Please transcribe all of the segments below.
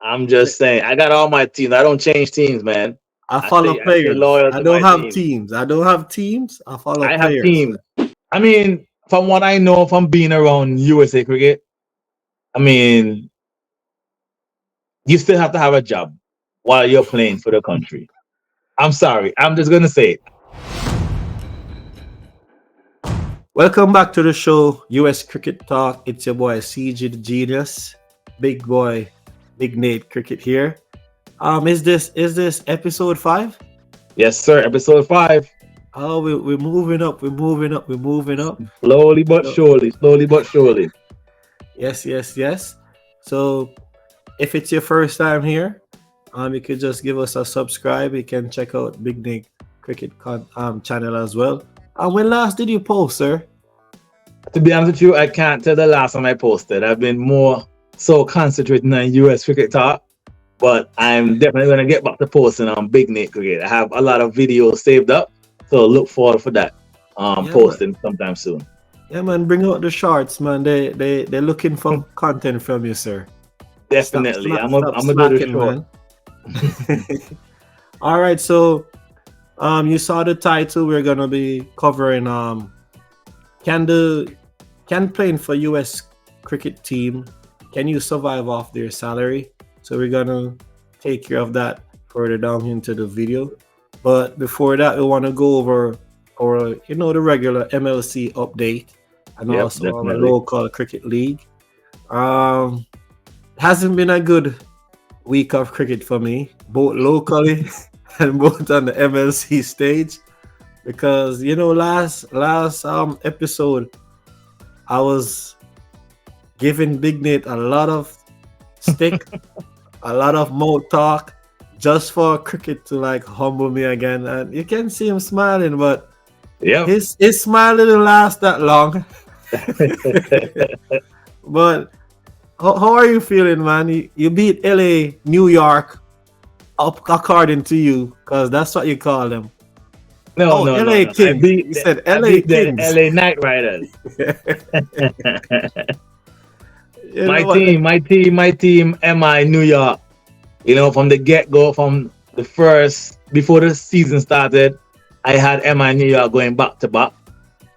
I'm just saying, I got all my teams. I don't change teams, man. I follow I stay players. loyal I to don't my have team. teams. I don't have teams. I follow I have players. teams. I mean, from what I know from being around USA cricket, I mean, you still have to have a job while you're playing for the country. I'm sorry. I'm just gonna say it. Welcome back to the show, US Cricket Talk. It's your boy CG the Genius, big boy, Big Nate Cricket here. Is this episode 5? Yes, sir. Episode 5. Oh, we're moving up. We're moving up. We're moving up. Slowly but So, surely. Slowly but surely. yes, yes, yes. So if it's your first time here, you could just give us a subscribe. You can check out Big Nate Cricket channel as well. When last did you post, sir? To be honest with you, I can't tell the last time I posted. I've been more so concentrating on US cricket talk, but I'm definitely gonna get back to posting on Big Nate Cricket. I have a lot of videos saved up, so look forward for that. Yeah, Posting sometime soon. yeah, man. Bring out the shorts, man. They're looking for content from you, sir. Stop, Definitely. stop, I'm stop gonna do the slacking, short. man. All right, so you saw the title. We're gonna be covering can playing for US cricket team, can you survive off their salary? So we're gonna take care of that further down into the video. But before that, we want to go over our the regular MLC update and Yep, also our definitely. local cricket league. Um hasn't been a good week of cricket for me, both locally and both on the MLC stage, because last episode I was giving Big Nate a lot of stick, a lot of mouth talk, just for cricket to like humble me again, and you can see him smiling, but Yep. his smile didn't last that long. But how are you feeling, man? You beat LA, New York, up according to you, because that's what you call them. No, Oh, no, no, LA no. Kings. You said I LA beat the Kings. LA Knight Riders. You my know what? team, MI New York. From the get-go, from the first, before the season started, I had MI New York going back to back.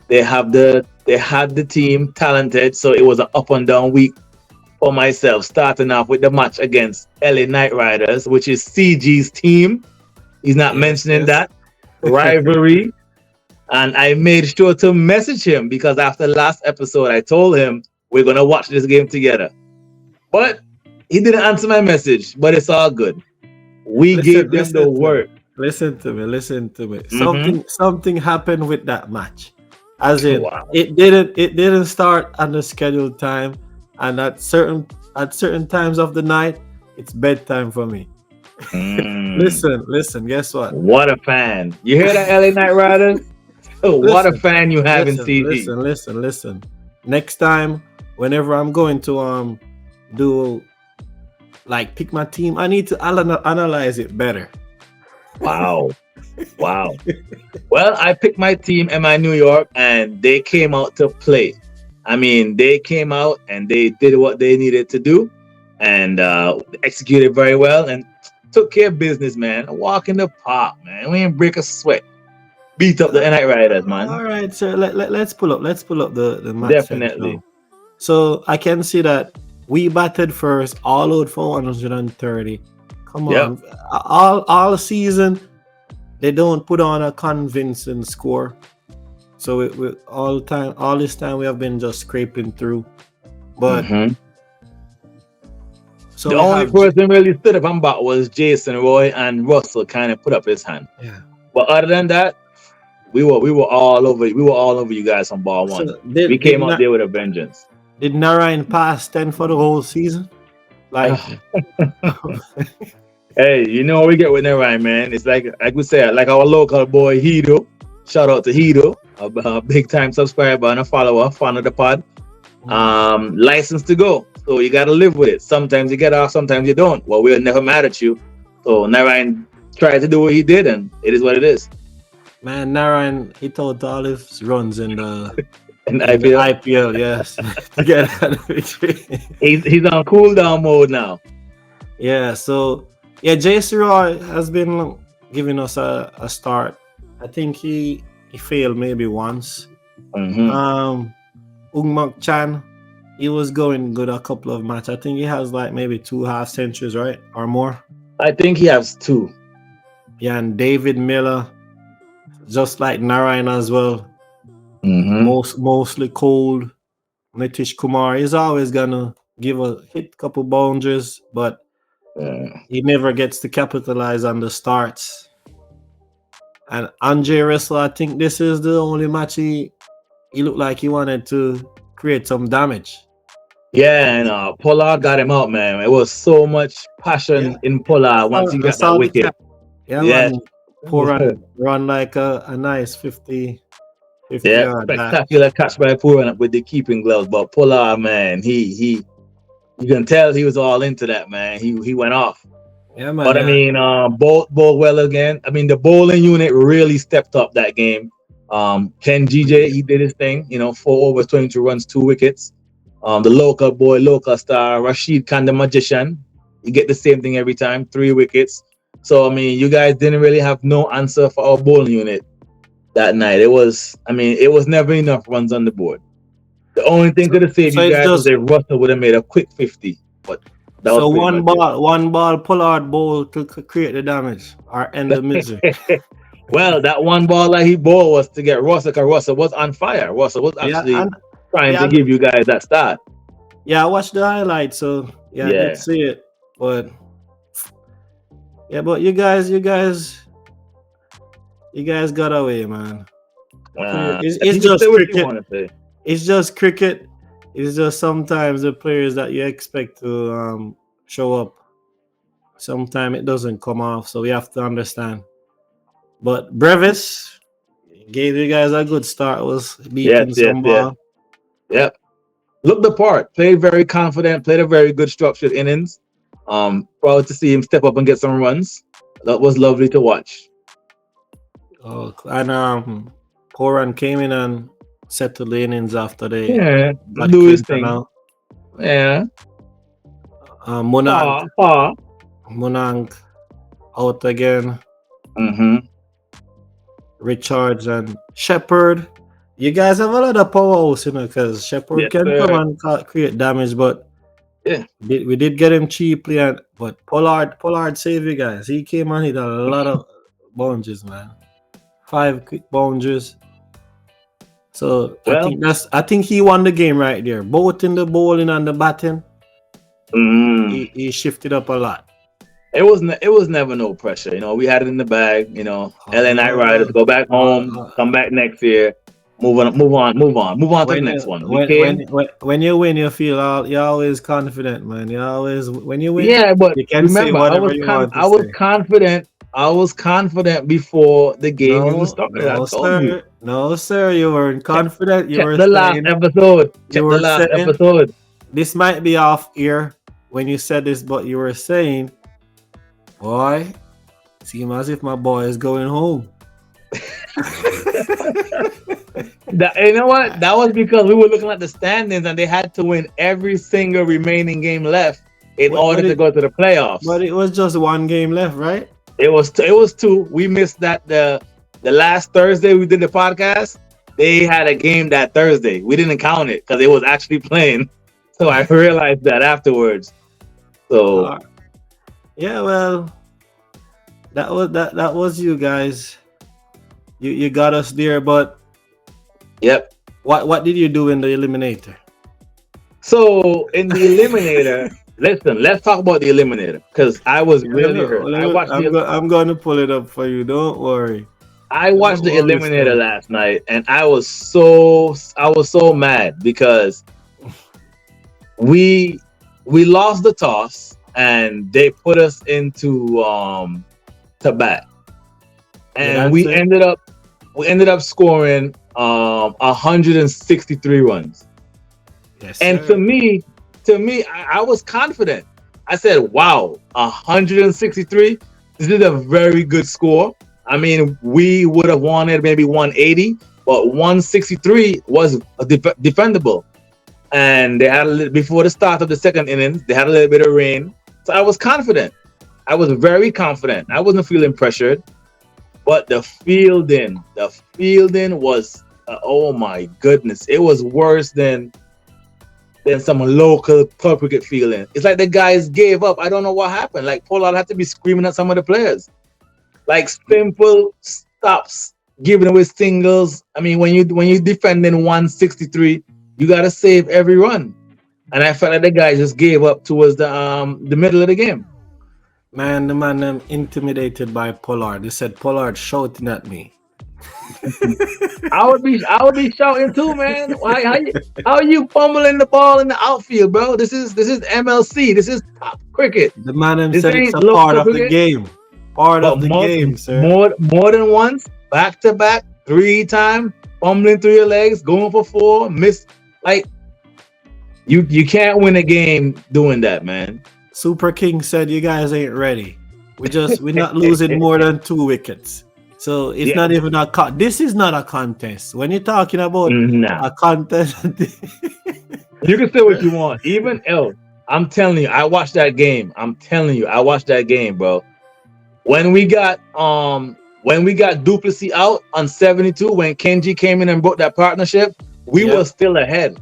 They had the team talented, so it was an up and down week for myself, starting off with the match against LA Knight Riders, which is CG's team. He's not mentioning that rivalry. And I made sure to message him because after last episode, I told him we're going to watch this game together. But he didn't answer my message, but it's all good. We gave them the work. Listen to me. Mhm. Something happened with that match. As in, Wow. it didn't start on the scheduled time, and at certain times of the night, it's bedtime for me. Mm. Listen. Guess what? What a fan. You hear that, LA Knight Riders? What a fan you have in CG. Listen. Next time, whenever I'm going to do like pick my team, I need to analyze it better. Wow. Wow. Well, I picked my team, MI New York, and they came out to play. I mean, they came out and they did what they needed to do and executed very well and took care of business, man. A walk in the park, man. We ain't break a sweat. Beat up the Night Riders, man. All right, so let's pull up the match. Definitely. Now. So I can see that we batted first, all out for 130. Come on, all season they don't put on a convincing score. So we all this time we have been just scraping through. But so the only person really stood up and back was Jason Roy, and Russell kind of put up his hand. Yeah. But other than that, we were all over. We were all over you guys on ball one. So we came out there with a vengeance. Did Narayan pass 10 for the whole season? Like, hey, you know what we get with Narayan, man? It's like we say, like our local boy Hido. Shout out to Hido, a big time subscriber and a follower, fan of the pod. License to go. So you gotta live with it. Sometimes you get off, sometimes you don't. Well, we're never mad at you. So Narayan tried to do what he did, and it is what it is. Man, Narayan hit out all his runs in the IPL, yes. To get that victory. He's on cool down mode now. Yeah, so yeah, JC Roy has been giving us a start. I think he failed maybe once. Hmm. Ungmak Chan, he was going good a couple of matches. I think he has like maybe 2 half centuries, right? Or more. I think he has two. Yeah, and David Miller, just like Narayan as well. Hmm. Mostly cold. Nitish Kumar is always gonna give a hit couple boundaries, but Yeah. he never gets to capitalize on the starts. And Andre Russell, I think this is the only match he looked like he wanted to create some damage. Yeah, and Pollard got him out, man. It was so much Yeah, passion in Pollard once he I got that saw the wicket. cap. Yeah, Yeah. man. Poor run like a nice 50 Yeah, yard dash. spectacular catch by Puran with the keeping gloves. But Pollard, man, he you can tell he was all into that, man. He went off. Yeah, man. But I Yeah. mean, both well again. I mean, the bowling unit really stepped up that game. Ken GJ, he did his thing. 4 overs, 22 runs, 2 wickets. The local boy, local star, Rashid Khan, the magician. You get the same thing every time, 3 wickets. So I mean, you guys didn't really have no answer for our bowling unit that night. It was never enough runs on the board. The only thing So, could have saved so you it's guys was just if Russell would have made a quick 50, but that was so pretty much it. one ball Pollard bowl to create the damage or end the misery. Well, that one ball that he bowled was to get Russell, because Russell was on fire. Russell was Yeah, actually and trying to yeah, give you guys that start. yeah. I watched the highlights, so yeah, I did Yeah. see it. But yeah, but you guys got away, man. It's You can say just what you cricket. want to say. It's just cricket. It's just sometimes the players that you expect to show up. Sometimes it doesn't come off, so we have to understand. But Brevis gave you guys a good start. Was Yes, beating yes, some yes. ball. Yep. Looked the part. Played very confident. Played a very good structured innings. Proud to see him step up and get some runs. That was lovely to watch. Oh, and Koran came in and settled the innings after they Yeah. got Do his Clinton thing. out. Yeah. Munang, Far. Munang out again. Mm-hmm. Richards and Shepard. You guys have a lot of powerhouse, because Shepard Yes, can come sir. and create damage, but Yeah. we did get him cheaply. But Pollard saved you guys. He came and hit a lot of boundaries, man. 5 quick boundaries. So Well, I think he won the game right there. Both in the bowling and the batting, mm, he shifted up a lot. it was never no pressure. We had it in the bag. LA Knight Riders No, go back home, come back next year, move on, move on, move on, move on to the when next you one. We came. when you win, you feel you're always confident, man. You always when you win, Yeah, but you can say remember, whatever you want to I was say. confident. I was confident before the game even No, started. I no, told you. sir, no, sir. You weren't Check, confident. You check were the last saying episode. you Check the were last saying episode. this might be off ear when you said this, but you were saying, "Boy, seem as if my boy is going home." You know what? That was because we were looking at the standings and they had to win every single remaining game left in But order but to it go to the playoffs. but it was just one game left, right? It was two. We missed that the last Thursday we did the podcast. They had a game that Thursday. We didn't count it because it was actually playing. So I realized that afterwards. So Uh, yeah, well, that was you guys. You got us there, but yep. what did you do in the eliminator? So in the eliminator, listen, let's talk about the eliminator because I was really hurt. I'm going to pull it up for you. Don't worry. I Don't watched the worry, eliminator sir. last night and I was so mad because we lost the toss and they put us into to bat. Yeah, And that's it. we ended up scoring 163 runs. Yes, And sir. I was confident. I said, wow, 163. This is a very good score. I mean, we would have wanted maybe 180, but 163 was defendable. And they had before the start of the second innings, they had a little bit of rain. So I was confident. I was very confident. I wasn't feeling pressured, but the fielding was, oh my goodness, it was worse than some local club cricket fielding. It's like the guys gave up. I don't know what happened. Like Pollard had to be screaming at some of the players, like simple stops, giving away singles. I mean, when you defending 163, you got to save every run. And I felt like the guys just gave up towards the middle of the game. Man, the man intimidated by Pollard. They said Pollard shouting at me. I would be shouting too, man. Why how are you fumbling the ball in the outfield, bro? This is MLC. This is top cricket. The man This said it's ain't a part local of the cricket. game. Part But of the more game, sir. more than once, back to back, 3 times, fumbling through your legs, going for 4, miss. Like you can't win a game doing that, man. Super King said you guys ain't ready. We're not losing more than 2 wickets. So it's Yeah. not even this is not a contest. When you're talking about Nah. a contest, You can say what you want. Even I'm telling you, I watched that game. I'm telling you, I watched that game, bro. When we got Duplessis out on 72, when Kenji came in and broke that partnership, we Yep. were still ahead.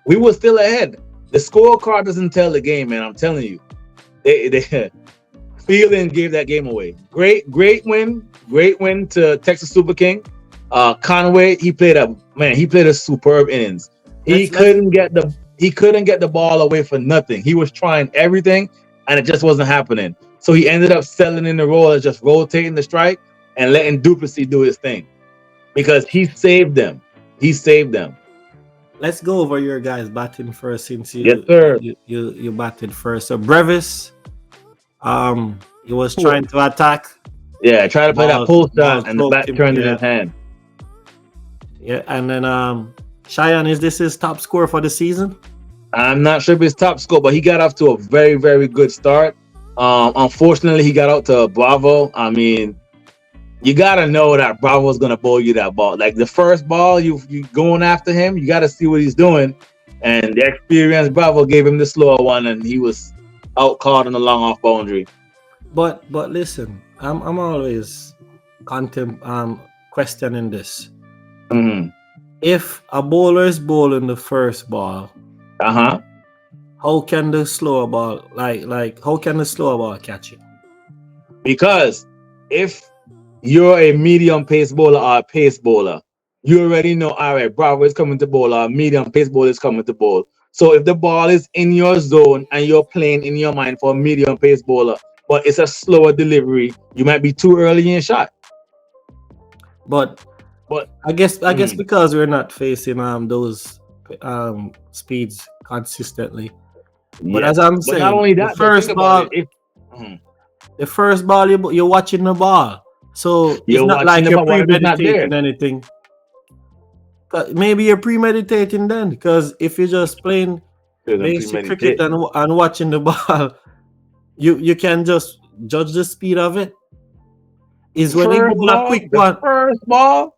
We were still ahead. The scorecard doesn't tell the game, man. I'm telling you. They Fielding gave that game away. Great win to Texas Super King. Conway, he played a superb innings. He couldn't get the ball away for nothing. He was trying everything, and it just wasn't happening. So he ended up settling in the role as just rotating the strike and letting Duplessis do his thing, because he saved them. He saved them. Let's go over your guys batting first, since Yes, sir. you batted first. So Brevis, he was trying to attack. Yeah, try to play that pull shot, and the ball bat sloped turned him, in his hand. Yeah, and then Cheyenne, is this his top score for the season? I'm not sure if it's top score, but he got off to a very, very good start. Unfortunately, he got out to Bravo. I mean, you gotta know that Bravo's gonna bowl you that ball. Like the first ball, you going after him, you gotta see what he's doing. And the experienced Bravo gave him the slower one, and he was out caught on the long off boundary. But listen, I'm always questioning this. Mm-hmm. If a bowler is bowling the first ball, how can the slower ball how can the slower ball catch it? Because if you're a medium pace bowler or a pace bowler, you already know, all right, Bravo is coming to bowl, or medium pace bowler is coming to bowl. So if the ball is in your zone and you're playing in your mind for a medium pace bowler, but it's a slower delivery, you might be too early in your shot. But I guess because we're not facing those speeds consistently. But as I'm saying, not only that, the first ball, the first ball you're watching the ball, so it's not like you're premeditating anything. Maybe you're premeditating then, because if you're just playing basic cricket and watching the ball, you can just judge the speed of it. Is when you bowl a quick one. First ball.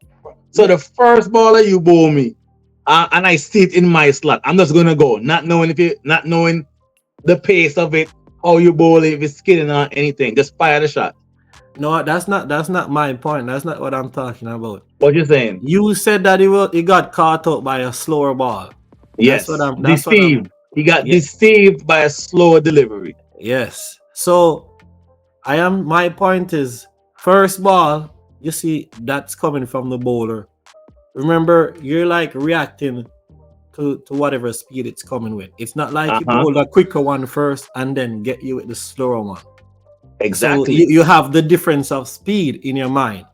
So the first ball that you bowl me, and I see it in my slot, I'm just gonna go, not knowing the pace of it, how you bowl it, if it's skidding or anything. Just fire the shot. No, that's not my point. That's not what I'm talking about. What you saying? You said that he got caught out by a slower ball. Yes, deceived. He got deceived by a slower delivery. Yes. So my point is, first ball, you see, that's coming from the bowler. Remember, you're like reacting to whatever speed it's coming with. It's not like you bowl a quicker one first and then get you with the slower one. Exactly. So you have the difference of speed in your mind.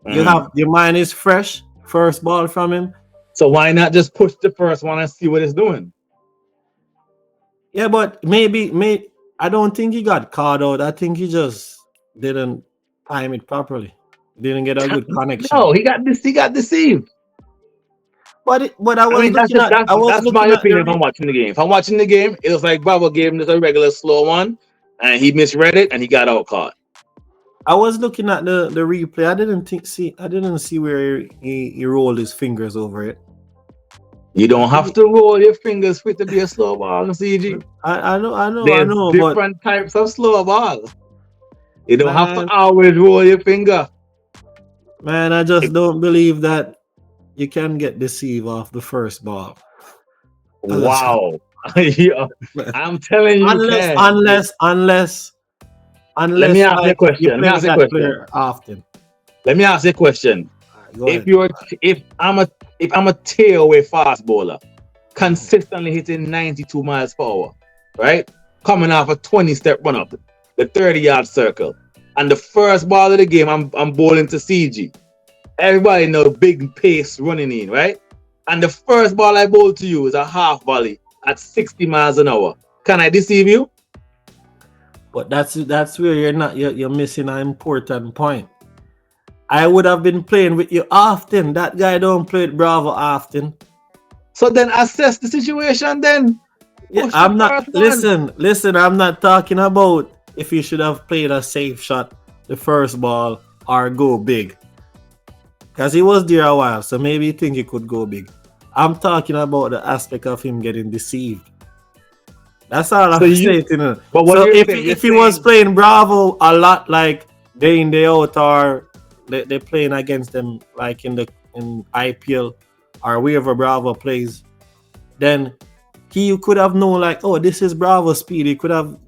You have your mind is fresh, first ball from him. So why not just push the first one and see what it's doing? Yeah, but maybe I don't think he got caught out. I think he just didn't time it properly. Didn't get a good connection. No, he got deceived. But I was looking at. That's my opinion. If I'm watching the game, it was like Bravo gave him just a regular slow one, and he misread it, and he got out caught. I was looking at the replay. I didn't see where he rolled his fingers over it. You don't have to roll your fingers for it to be a slow ball, CG. I There's know, but different types of slow balls. You don't have to man, always roll your finger. man, I just don't believe that you can get deceived off the first ball. I just, Wow. Yeah, I'm telling you, you unless, can. unless, unless, Let me unless, ask you a like you question. Let me play ask with you a that question. player often. Let me ask you a question. Alright, go If ahead. you're if I'm a tearaway fast bowler, consistently hitting 92 miles per hour, right? Coming off a 20-step run up, the 30-yard circle. And the first ball of the game, I'm bowling to CG. Everybody know big pace running in, right? And the first ball I bowl to you is a half volley at 60 miles an hour. Can I deceive you? But that's where you're missing an important point. I would have been playing with you often. That guy don't play with Bravo often. So then assess the situation then. Yeah, Push the I'm not. first one. Listen. I'm not talking about if you should have played a safe shot the first ball or go big, because he was there a while, so maybe he think he could go big. I'm talking about the aspect of him getting deceived. That's all So I'm you, saying. You know. but what So you're if saying, you're if he was saying, playing Bravo a lot, like day in day out, or they're playing against them like in IPL or wherever Bravo plays, then he could have known like, oh, this is Bravo speed. He could have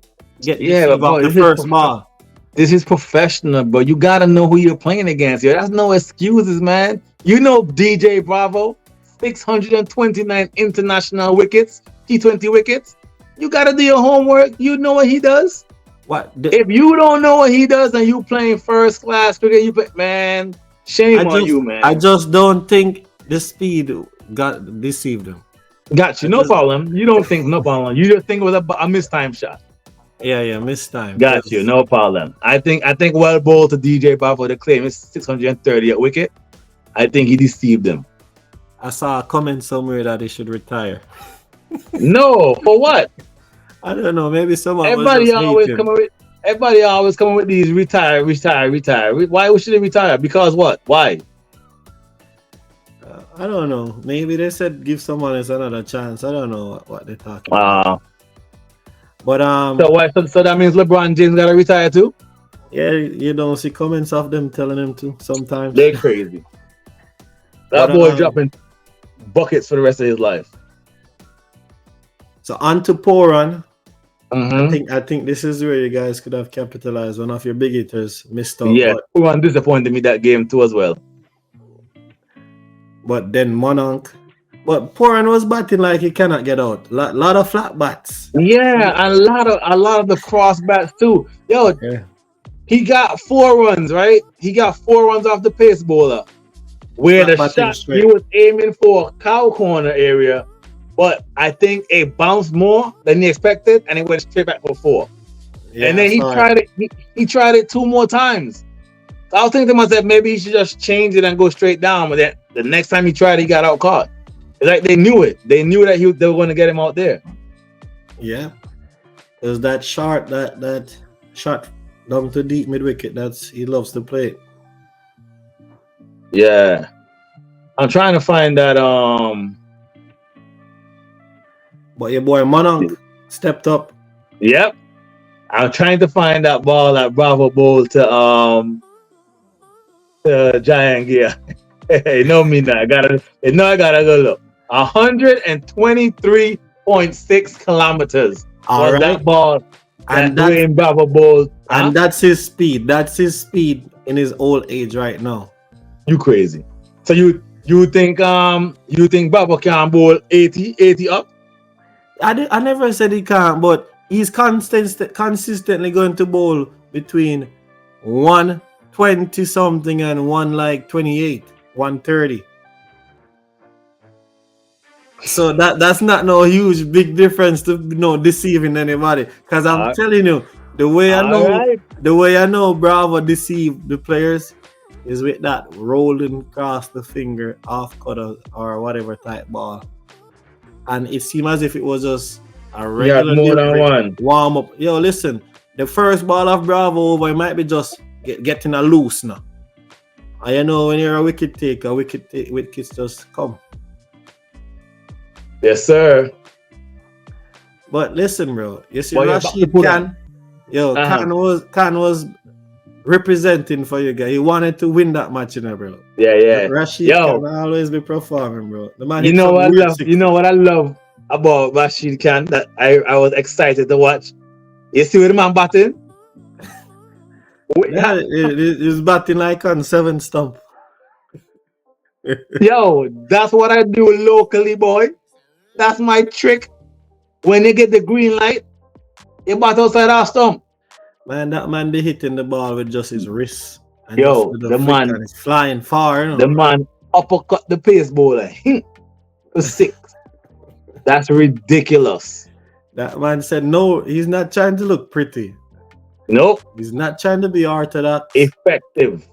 get yeah, deceived off but the first ball. this is professional, but you gotta know who you're playing against. Yo, that's no excuses, man. You know DJ Bravo, 629 international wickets, T20 wickets. You gotta do your homework. You know what he does. What If you don't know what he does and you playing first class cricket, you play, man. Shame on you, I man. just don't think the speed got deceived him. Got you, I no just problem. You don't think no problem. You just think it was a missed time shot. yeah, missed time. Got you, Because no problem. I think well bowled to DJ Bravo. The claim is 630 at wicket. I think he deceived him. I saw a comment somewhere that he should retire. No, for what? I don't know. Maybe someone was Everybody just always hating. coming with everybody always coming with these retire, retire, retire. Why should he retire? Because what? Why? I don't know. Maybe they said give someone else another chance. I don't know what they're talking about. Uh But so why so that means LeBron James gotta retire too? yeah, you don't see comments of them telling him to sometimes. They're crazy. But That boy dropping buckets for the rest of his life. so on to Poran. Mm-hmm. I think this is where you guys could have capitalized. One of your big hitters missed out, Yeah, Kuran disappointed me that game too as well. but then Mononk. But Poran was batting like he cannot get out. Lot of flat bats. Yeah, and a lot of the cross bats too. Yo, Yeah. he got 4 runs, right? He got 4 runs off the pace bowler. Where Flat the batting shot he straight. was aiming for cow corner area, but I think it bounced more than he expected, and it went straight back for 4. Yeah, And then he sorry. tried it. He tried it 2 more times. So I was thinking to myself, maybe he should just change it and go straight down. But then the next time he tried, he got out caught. It's like they knew it. They knew that they were going to get him out there. Yeah. There's that shot that shot down to deep mid wicket. That's he loves to play. Yeah, I'm trying to find that. But your boy Mononk stepped up. Yep, I'm trying to find that ball that Bravo bowled to Giant Gear. Hey, no me now. I gotta go look. 123.6 kilometers All was right. that ball And that that Dwayne Bravo bowled. and that's his speed. That's his speed in his old age right now. You crazy? So you think Bravo can bowl 80 up? I never said he can't, but he's consistently going to bowl between 120 something and 128, 130. So that's not no huge big difference to deceiving anybody. Because I'm telling you, the way I know Bravo deceived the players is with that rolling across the finger off cutter or whatever type ball. And it seemed as if it was just a regular more than one warm up. Yo, listen, the first ball of Bravo over, it might be just getting a loose now. And you know when you're a wickets just come. Yes, sir. But listen, bro. You see, But yeah, back to Rashid Pura. Khan. Yo, Uh-huh. Khan was representing for you guy. He wanted to win that match, bro. Yeah, yeah. Rashid Yo, Khan always be performing, bro. The man you hit know some what I weird love? You know sixes. what I love about Rashid Khan that I was excited to watch? You see what the man batting? Yeah, he's batting like on 7 stump. Yo, that's what I do locally, boy. That's my trick. When you get the green light, you bat outside our stump. Man, that man be hitting the ball with just his wrist and just Yo, with the flick and it's flying far, the man uppercut the pace bowler for six. That's ridiculous. That man said no, he's not trying to look pretty. Nope, He's not trying to be orthodox. effective.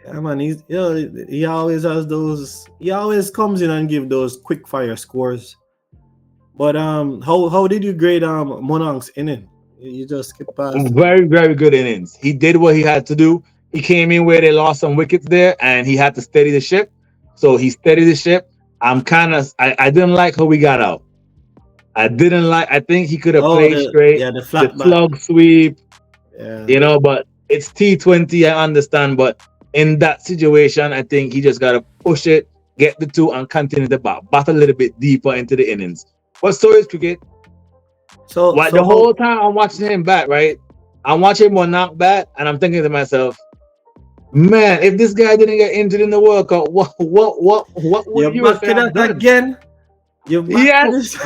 Yeah, man, he always has those. He always comes in and give those quick fire scores. But how did you grade Monank's inning? You just skip past it. Very, very good innings. He did what he had to do. He came in where they lost some wickets there, and he had to steady the ship. So he steadied the ship. I didn't like how we got out. I think he could have Oh, played straight. the The flat back. slug sweep, Yeah, but it's T20, I understand. But in that situation, I think he just got to push it, get the two, and continue the bat a little bit deeper into the innings. But so is cricket. So Like so the how whole time I'm watching him bat, right? I'm watching Monarch bat, and I'm thinking to myself, man, if this guy didn't get injured in the World Cup, what would you're back USA to have that done? again? You're back to Yes, this.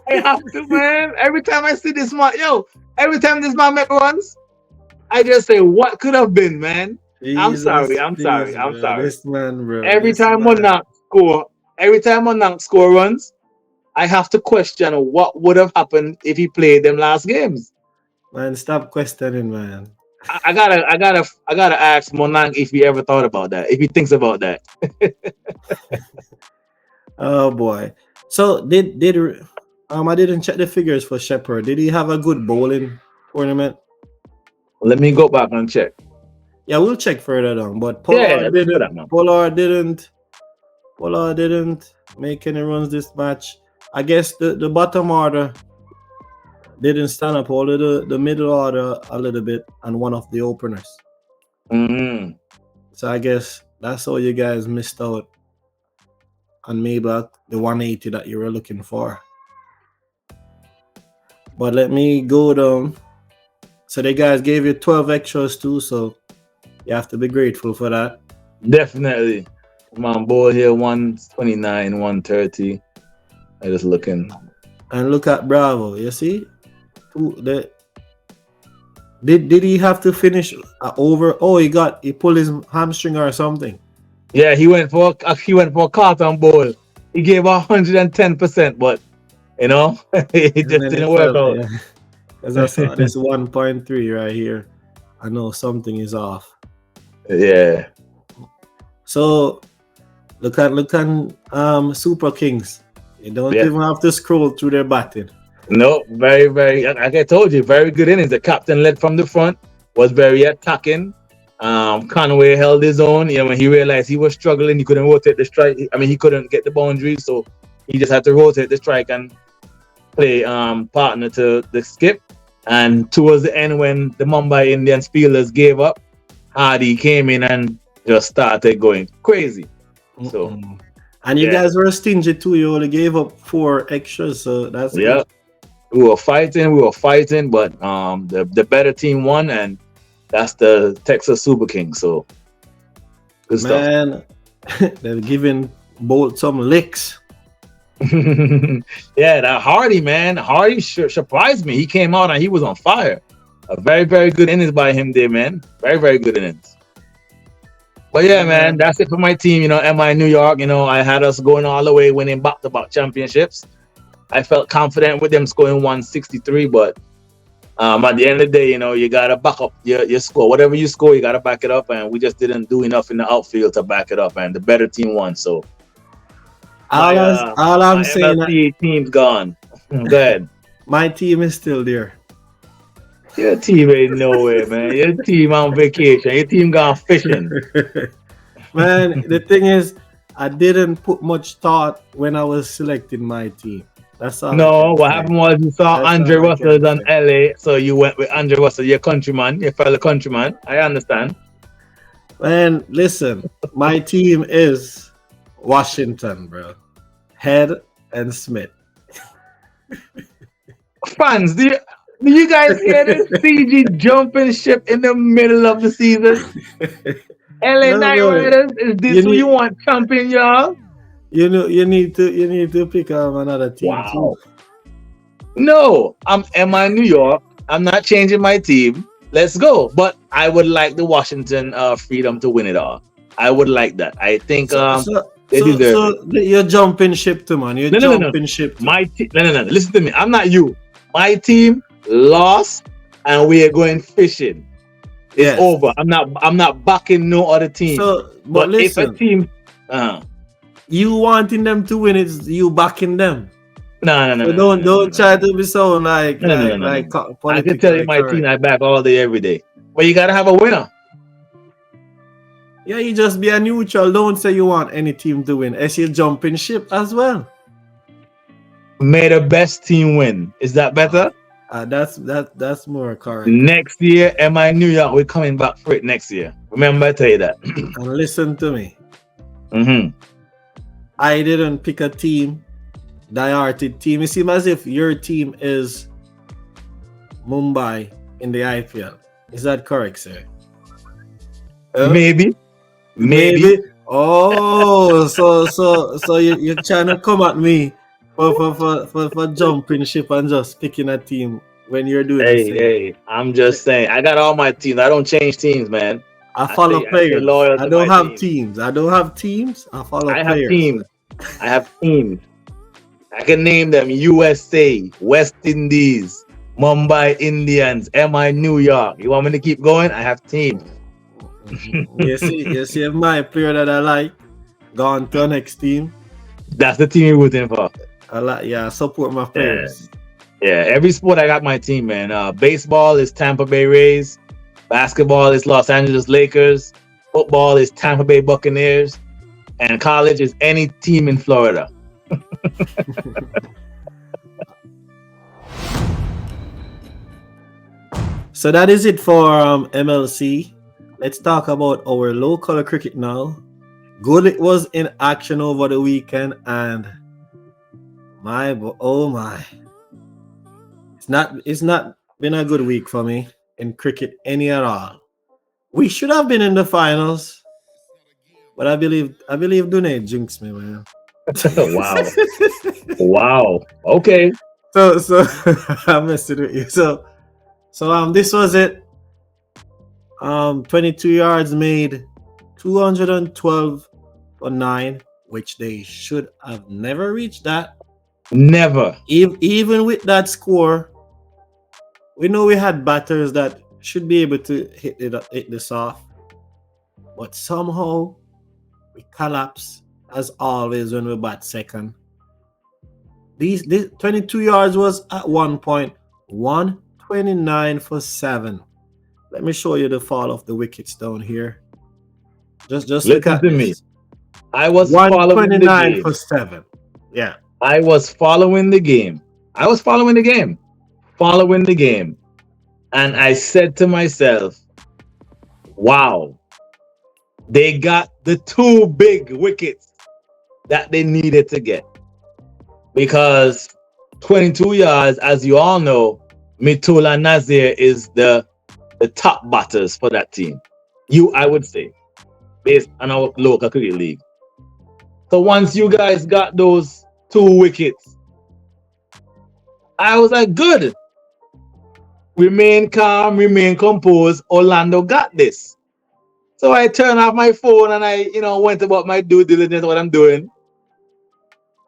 I have to, man. Every time I see this man, every time this man make runs, I just say, what could have been, man? I'm sorry, Jesus, I'm sorry, please, I'm bro. sorry. This man, bro. Every This time man. Monarch score runs, I have to question what would have happened if he played them last games. Man, stop questioning, man. I gotta ask Monang if he ever thought about that, if he thinks about that. Oh boy. So I didn't check the figures for Shepard. Did he have a good bowling tournament? Let me go back and check. Yeah, we'll check further down. But Yeah, let's do that, man. Pollard didn't make any runs this match. I guess the bottom order didn't stand up, although the middle order a little bit and one of the openers. Mm-hmm. So I guess that's all you guys missed out on maybe the 180 that you were looking for. But let me go down. So the guys gave you 12 extras too, so you have to be grateful for that. Definitely. I'm on board here, 129, 130. I just looking. And look at Bravo. You see? Did he have to finish over? Oh, he pulled his hamstring or something. Yeah, he went for a carton ball. He gave 110%, but it just didn't work out. Yeah. As I saw this 1.3 right here, I know something is off. Yeah. So look at Super Kings. You don't even have to scroll through their batting. No, very, very, like I told you, very good innings. The captain led from the front, was very attacking. Conway held his own. When he realized he was struggling, he couldn't rotate the strike. He couldn't get the boundary, so he just had to rotate the strike and play partner to the skip. And towards the end, when the Mumbai Indians fielders gave up, Hardy came in and just started going crazy. So, and you guys were stingy too. You only gave up 4 extras, so that's good. We were fighting, but the better team won, and that's the Texas Super Kings. So, good stuff. Man, they're giving Bolt some licks. Yeah, that Hardy, man. Hardy surprised me. He came out and he was on fire. A very, very good innings by him there, man. Very, very good innings. But yeah, man, that's it for my team. MI New York, I had us going all the way, winning back-to-back championships. I felt confident with them scoring 163, but at the end of the day, you got to back up your score. Whatever you score, you got to back it up, and we just didn't do enough in the outfield to back it up, and the better team won. So all I'm saying, MLC team's gone. Go ahead. My team is still there. Your team ain't nowhere, man. Your team on vacation. Your team gone fishing. Man, the thing is, I didn't put much thought when I was selecting my team. That's all I No, can what say. happened was you saw That's Andre all I Russell can on say. LA, so you went with Andre Russell, your countryman, your fellow countryman. I understand. Man, listen, my team is Washington, bro. Head and Smith. Fans, do you guys hear this CG jumping ship in the middle of the season? LA No, Knight bro. Riders, is You this who you need want champion, y'all? you need to pick another team too. Wow. No, am I New York? I'm not changing my team. Let's go. But I would like the Washington Freedom to win it all. I would like that. I think So so they so deserve it. so you're jumping ship too, man. You're No, no, no, no. jumping ship too. No. Listen to me. I'm not you. My team lost, and we are going fishing. It's Yes. over. I'm not backing no other team. So, but But if a listen, team, you wanting them to win, it's you backing them. no, no, no, So no, no, don't no, no, don't no, try to be so like no, no, no, no, like no, no, like no. I can tell you politically my team correct. I back all day, every day. But you gotta have a winner. Yeah, you just be a neutral. Don't say you want any team to win. As you jumping ship as well. May the best team win. Is that better? That's more correct. Next year, MI New York, we're coming back for it next year. Remember, I tell you that. And listen to me. Mm-hmm. I didn't pick a team, diarted team. It seems as if your team is Mumbai in the IPL. Is that correct, sir? Maybe. Oh, so you're trying to come at me for jumping ship and just picking a team when you're doing the Hey, same. hey, I'm just saying. I got all my teams. I don't change teams, man. I I follow stay, I stay players. loyal I to don't my have team. teams. I don't have teams. I follow I have players. teams. I have teams. I can name them: USA, West Indies, Mumbai Indians, MI New York. You want me to keep going? I have teams. You see my player that I like gone to the next team. That's the team you're rooting for. I support my Yeah. players. Yeah, every sport I got my team, man. Baseball is Tampa Bay Rays. Basketball is Los Angeles Lakers. Football is Tampa Bay Buccaneers. And college is any team in Florida. So that is it for MLC. Let's talk about our local cricket now. Good, it was in action over the weekend, and oh my, it's not been a good week for me in cricket any at all. We should have been in the finals, but I believe Dune jinxed me, man. Wow. Wow. Okay. So I'm messing with you. So this was it. 22 yards made, 212 for 9, which they should have never reached that. Never. Even with that score, we know we had batters that should be able to hit this off, but somehow we collapse as always when we bat second. These 22 yards was at one point 129 for 7. Let me show you the fall of the wickets down here. Just look Listen at to this. me. I was following the 129 game. for 7. Yeah. I was following the game. Following the game. And I said to myself, wow, they got the 2 big wickets that they needed to get. Because 22 yards, as you all know, Mitula and Nazir is the top batters for that team. I would say, based on our local cricket league. So once you guys got those 2 wickets, I was like, good. Remain calm, remain composed. Orlando got this. So I turned off my phone and I, went about my due diligence, what I'm doing.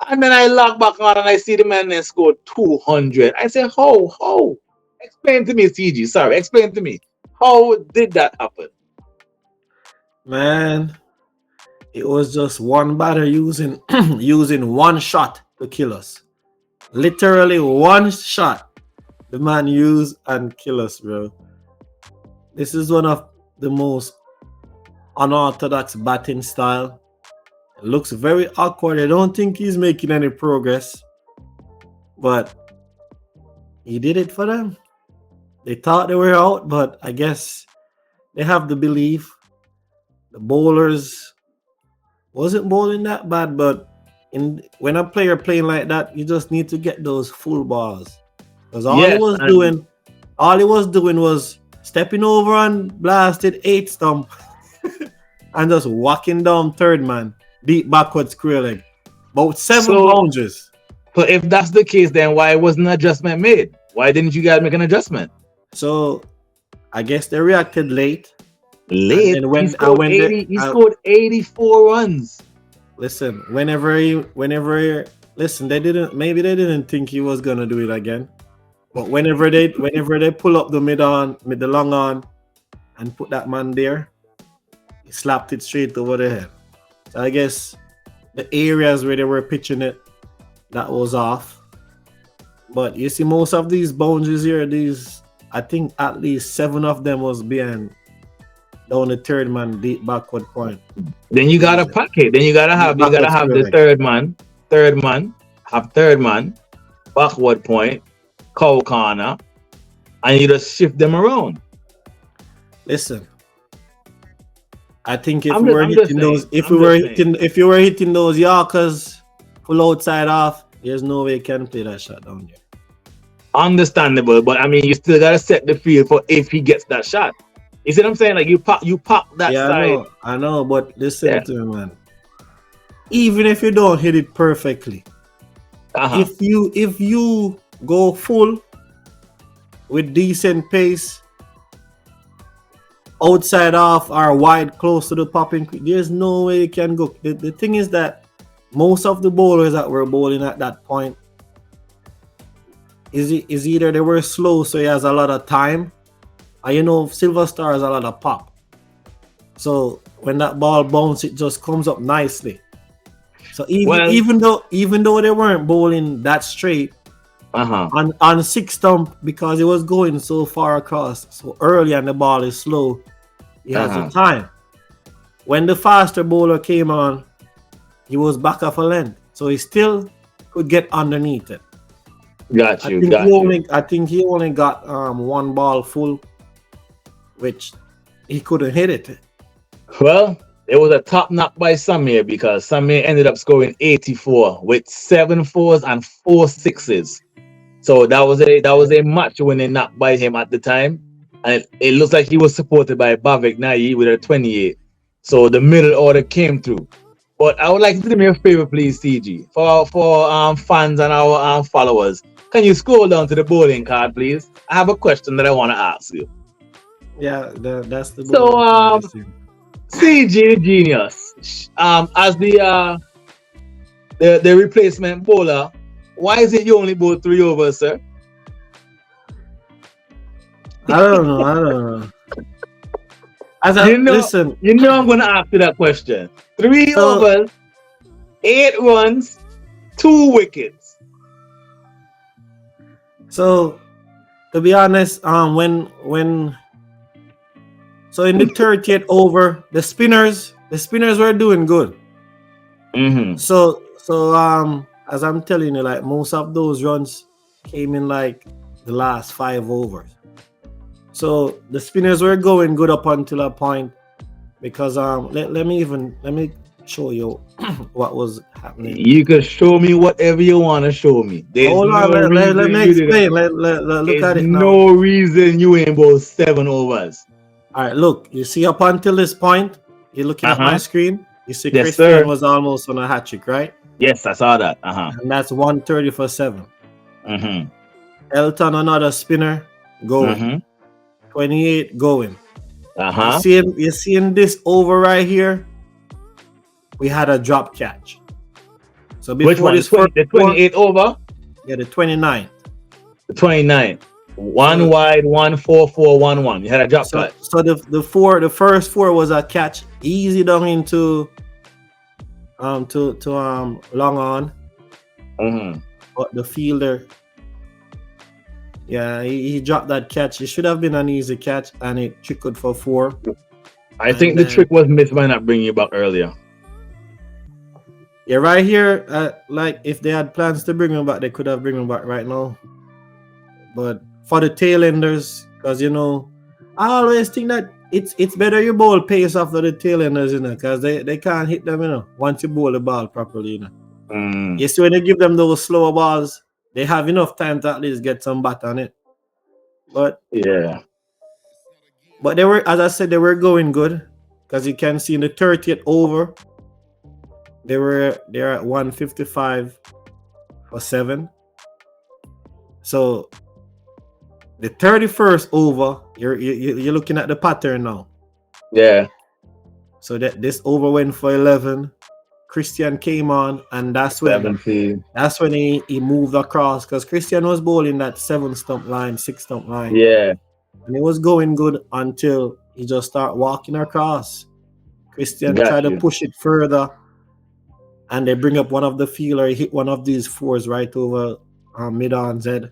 And then I log back on and I see the man then scored 200. I said, how? Explain to me, CG. Sorry, explain to me. How did that happen? Man, it was just one batter using using one shot to kill us. Literally one shot the man used and kill us, bro. This is one of the most unorthodox batting style. It looks very awkward. I don't think he's making any progress, but he did it for them. They thought they were out, but I guess they have the belief. The bowlers wasn't bowling that bad, but when a player playing like that, you just need to get those full balls. Because Yes, and all he was doing was stepping over and blasted 8 stump and just walking down third man, deep backward square leg. About 7 so boundaries. so if that's the case, then why wasn't an adjustment made? Why didn't you guys make an adjustment? So I guess they reacted late. And Late. then He when scored 80. He scored 84 runs. listen, listen, they didn't think he was gonna do it again. But whenever they pull up the mid the long on and put that man there, he slapped it straight over the head. So I guess the areas where they were pitching it, that was off. But you see, most of these boundaries here, I think at least 7 of them was behind down the third man deep backward point. Then you gotta pack it. Then you gotta have the third man, backward point, cow corner, and you just shift them around. Listen, I think if I'm we just- were I'm just hitting saying. those, I'm just if you were hitting those Yorkers full outside off, there's no way you can play that shot down there. Understandable, but I mean, you still gotta set the field for if he gets that shot. You see what I'm saying? Like you pop that Yeah, side. I know, but listen Yeah. to me, man. Even if you don't hit it perfectly, Uh-huh. if you go full with decent pace, outside off or wide close to the popping, there's no way you can go. The thing is that most of the bowlers that were bowling at that point is either they were slow, so he has a lot of time, or Silver Star has a lot of pop. So when that ball bounces, it just comes up nicely. So even though they weren't bowling that straight Uh-huh. on 6 stump, because it was going so far across so early and the ball is slow, he has the time. When the faster bowler came on, he was back off a length, so he still could get underneath it. Got you. I think he only got 1 ball full, which he couldn't hit it. Well, it was a top knock by Samir because Samir ended up scoring 84 with 7 fours and 4 sixes. So that was a match winning knock by him at the time. And it looks like he was supported by BIGNATE with a 28. So the middle order came through. But I would like you to do me a favor, please, CG. For fans and our followers, can you scroll down to the bowling card, please? I have a question that I want to ask you. Yeah, that's the So, CG Genius, as the replacement bowler, why is it you only bowl 3 overs, sir? I don't know. Listen, you know I'm gonna ask you that question. 3 overs, 8 runs, 2 wickets. So to be honest, when so in the 30th over, the spinners were doing good. Mm-hmm. So as I'm telling you, like most of those runs came in like the last 5 overs. So the spinners were going good up until a point, because let me show you what was happening. You can show me whatever you want to show me. Hold on, let me explain. Look at it now. No reason you ain't both 7 overs. All right, look, you see up until this point, you're looking at my screen. You see Yes, Christian sir. was almost on a hat trick, right? Yes, I saw that. And that's 130 for 7. Mm-hmm. Elton, another spinner, going. Mm-hmm. 28 going. Uh-huh. You seeing this over right here? We had a drop catch. So before Which one? this The 28 over? Yeah, the 29. The 29. 1 wide, 1 4 4 1 1. You had a drop catch. So the first 4 was a catch easy down into long on. Mm-hmm. But the fielder, yeah, he dropped that catch. It should have been an easy catch, and it trickled for 4. I think the trick was missed by not bringing you back earlier. Yeah, right here, like if they had plans to bring him back, they could have bring him back right now. But for the tailenders, because I always think that it's better you bowl pace after the tailenders, because they can't hit them, once you bowl the ball properly, Mm, Yes, when you give them those slower balls, they have enough time to at least get some bat on it. But yeah. they were, as I said, they were going good, because you can see in the 30th over, they're at 155 for 7. So the 31st over, you're looking at the pattern now. Yeah. So that this over went for 11. Christian came on, and that's when 17. he moved across, because Christian was bowling that 7-stump line, 6-stump line. Yeah. And it was going good until he just started walking across. Christian Got tried to you. push it further, and they bring up one of the fielder. He hit one of these fours right over mid-on's head.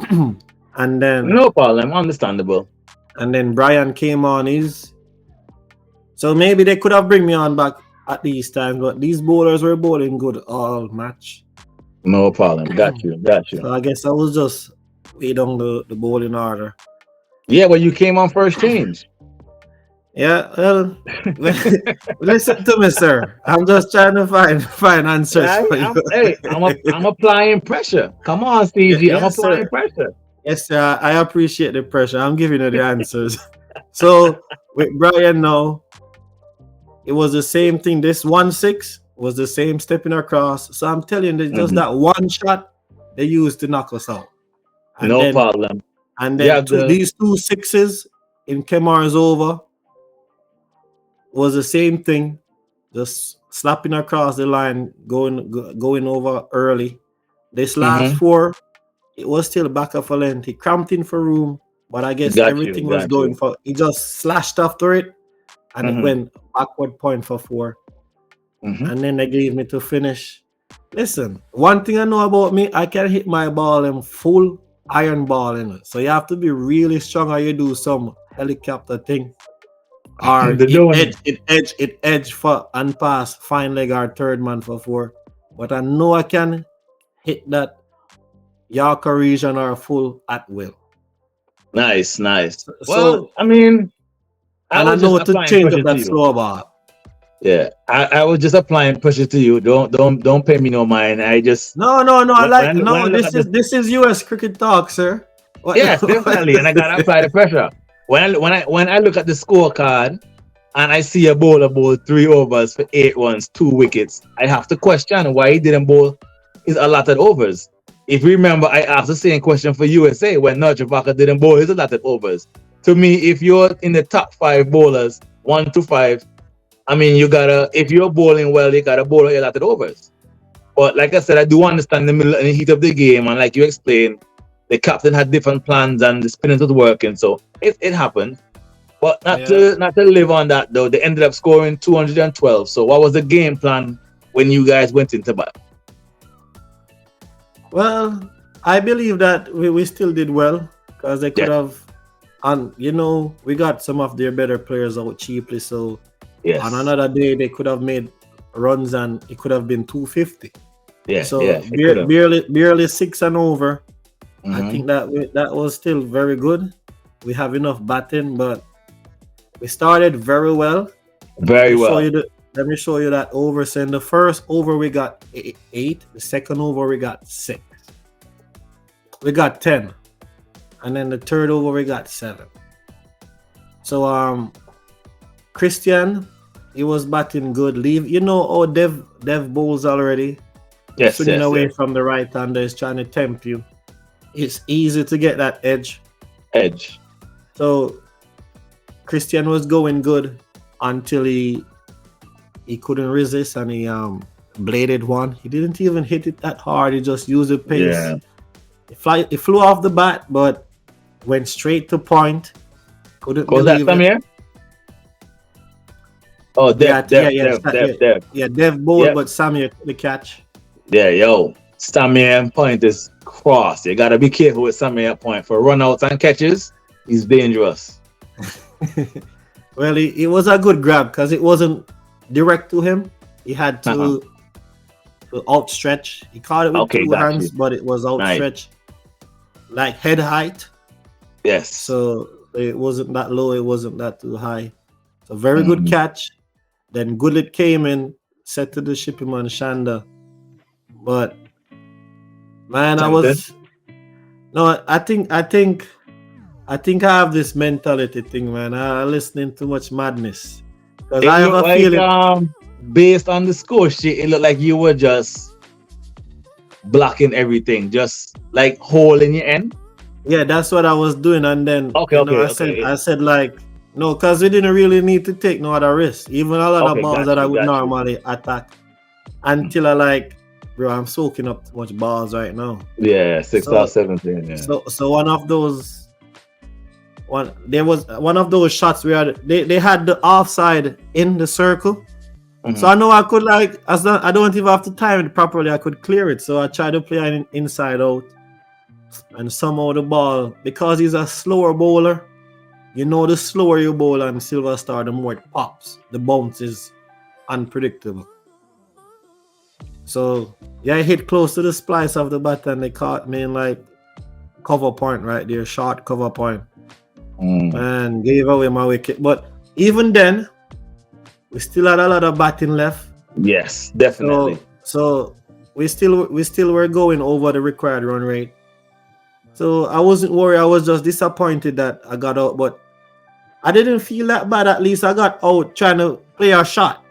and then No problem. Understandable. Brian came on his. So maybe they could have bring me on back at these times, but these bowlers were bowling good all match. No problem. Got you. Got you. So I guess I was just way down the bowling order. Yeah, well, you came on first change. Yeah, well, listen to me, sir. I'm just trying to find answers for you. I'm applying pressure. Come on, CG. I'm Yes, applying sir. pressure. Yes, sir. I appreciate the pressure. I'm giving you the answers. So with Brian now, it was the same thing. This 1-6 was the same stepping across. So I'm telling you, just that one shot they used to knock us out. And No then, problem. And then these 2 6s in Kemar's over was the same thing. Just slapping across the line, going over early. This last 4, it was still back of a length. He cramped in for room, but I guess everything was going for. He just slashed after it, and it went backward point for 4. And then they gave me to finish. Listen, one thing I know about me, I can hit my ball in full iron ball in it. So you have to be really strong, or you do some helicopter thing. Or it edge for and pass fine leg or third man for 4. But I know I can hit that Yorker region or full at will. Nice. So, well, I mean, I know to change up that slow ball. Yeah, I was just applying pressure to you. Don't pay me no mind. I just no. This is US cricket talk, sir. Yes, definitely, and I gotta apply the pressure. When I look at the scorecard and I see a bowler bowl 3 overs for 8 runs, 2 wickets, I have to question why he didn't bowl his allotted overs. If you remember, I asked the same question for USA when Nigel Parker didn't bowl his allotted overs. To me, if you're in the top 5 bowlers, 1 to 5, I mean, if you're bowling well, you gotta bowl your allotted overs. But like I said, I do understand the middle and the heat of the game, and like you explained, the captain had different plans and the spinners was working, so it happened. But not to live on that though. They ended up scoring 212. So what was the game plan when you guys went into bat? Well, I believe that we still did well, because they could have, and we got some of their better players out cheaply. So on another day they could have made runs and it could have been 250. Barely 6 and over. I think that was still very good. We have enough batting, but we started very well. Very well. Let me show you that over. So in the first over we got 8. The second over we got 6. We got 10, and then the third over we got 7. So Christian, he was batting good. Dev bowls already. Swinging away from the right hander is trying to tempt you. It's easy to get that edge. So Christian was going good until he couldn't resist, and he bladed one. He didn't even hit it that hard. He just used the pace. Yeah. It flew off the bat, but went straight to point. Couldn't believe it. Oh, Dev. Dev bowled, but Samir took the catch. Yeah, Samir point is cross. You gotta be careful with Samir point. For runouts and catches, he's dangerous. Well, it was a good grab because it wasn't direct to him. He had to outstretched. He caught it with Okay, two got hands, you. but it was Nice. outstretched, like head height. Yes. So it wasn't that low, it wasn't that too high. So very good Mhm. catch. Then Gullit came in, set to the shipping man Shanda. But man, I Tempted. was no, I think I have this mentality thing, man. I listening too much madness. Because It I have looked a like feeling, based on the score sheet, it looked like you were just blocking everything, just like hole in your end. yeah, that's what I was doing. And then, Okay, okay, I okay, said like, no, because we didn't really need to take no other risk. Even a lot of okay, balls got that I you, would got you. normally attack until I like, bro, I'm soaking up too much balls right now. Yeah, 6 or 7 yeah. So one of those there was one of those shots where they had the offside in the circle. So Mhm. I know I could like I don't even have to time it properly. I could clear it. So I tried to play an inside out, and somehow the ball, because he's a slower bowler, the slower you bowl on Silver Star, the more it pops. The bounce is unpredictable. So yeah, I hit close to the splice of the bat and they caught me in like cover point right there, short cover point. Mm. And gave away my wicket. But even then, we still had a lot of batting left. Yes, definitely. So we still were going over the required run rate. So I wasn't worried. I was just disappointed that I got out, but I didn't feel that bad. At least I got out trying to play a shot.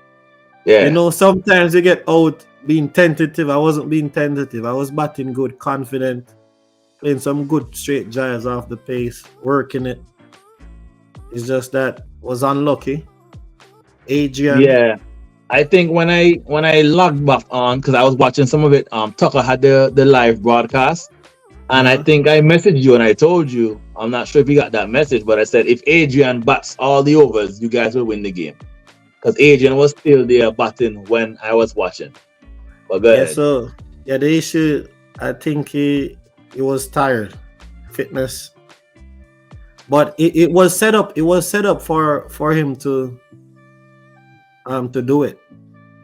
Yeah, Sometimes you get out being tentative. I wasn't being tentative. I was batting good, confident, playing some good straight drives off the pace, working it. It's just that was unlucky. Adrian. yeah. I think when I logged back on because I was watching some of it, Tucker had the live broadcast, and I Uh-huh. think I messaged you and I told you, I'm not sure if you got that message, but I said if Adrian bats all the overs, you guys will win the game because Adrian was still there batting when I was watching. But go Yeah, ahead. so yeah, the issue I think he was tired, fitness. But it was set up. It was set up for him to do it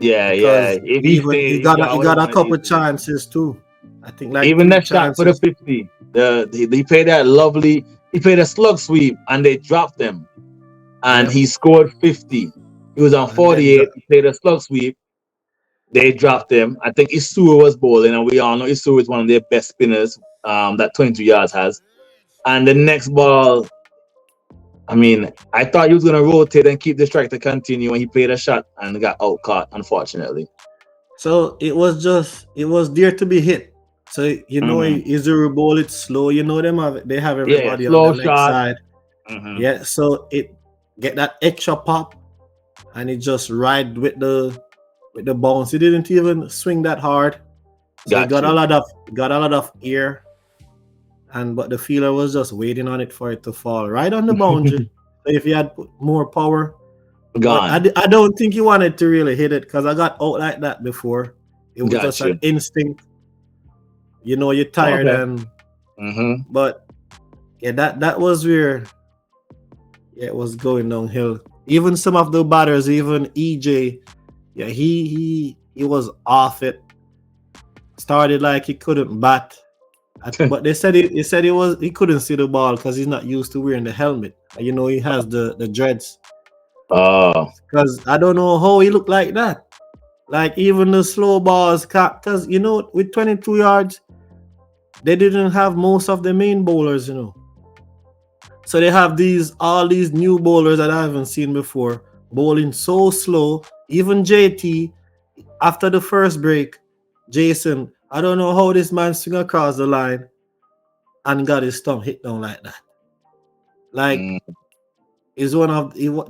Yeah, yeah. because If he he stayed, got I he would have got a won it couple easily. chances too. I think like Even three that shot for the chances. 50, he played that lovely. He played a slug sweep and they dropped him, and Yep. he scored 50. He was on And then 48. He played a slug sweep. They dropped him. I think Isuru was bowling, and we all know Isuru is one of their best spinners. That 22 yards has. And the next ball, I mean, I thought he was gonna rotate and keep the strike to continue, and he played a shot and got out caught, unfortunately. so it was there to be hit. So Hmm. Izuru ball it slow. They have Yeah, everybody on the slow leg shot. side. Hmm. Yeah, so it get that extra pop and it just ride with the bounce. He didn't even swing that hard, so he Got got a you. lot of air, and but the fielder was just waiting on it for it to fall right on the boundary. So if he had put more power, but Gone. I don't think he wanted to really hit it because I got out like that before. It was Got just an you. instinct. You're tired, Okay. and Hmm. but yeah, that was where it was going downhill. Even some of the batters, even EJ, yeah, he was off it. Started like he couldn't bat. But they said he couldn't see the ball because he's not used to wearing the helmet. He has the dreads. Oh, Because I don't know how he looked like that. Like even the slow balls, because with 22 yards, they didn't have most of the main bowlers. So they have all these new bowlers that I haven't seen before, bowling so slow. Even JT, after the first break, Jason, I don't know how this man swing across the line and got his thumb hit down like that. Like mm, is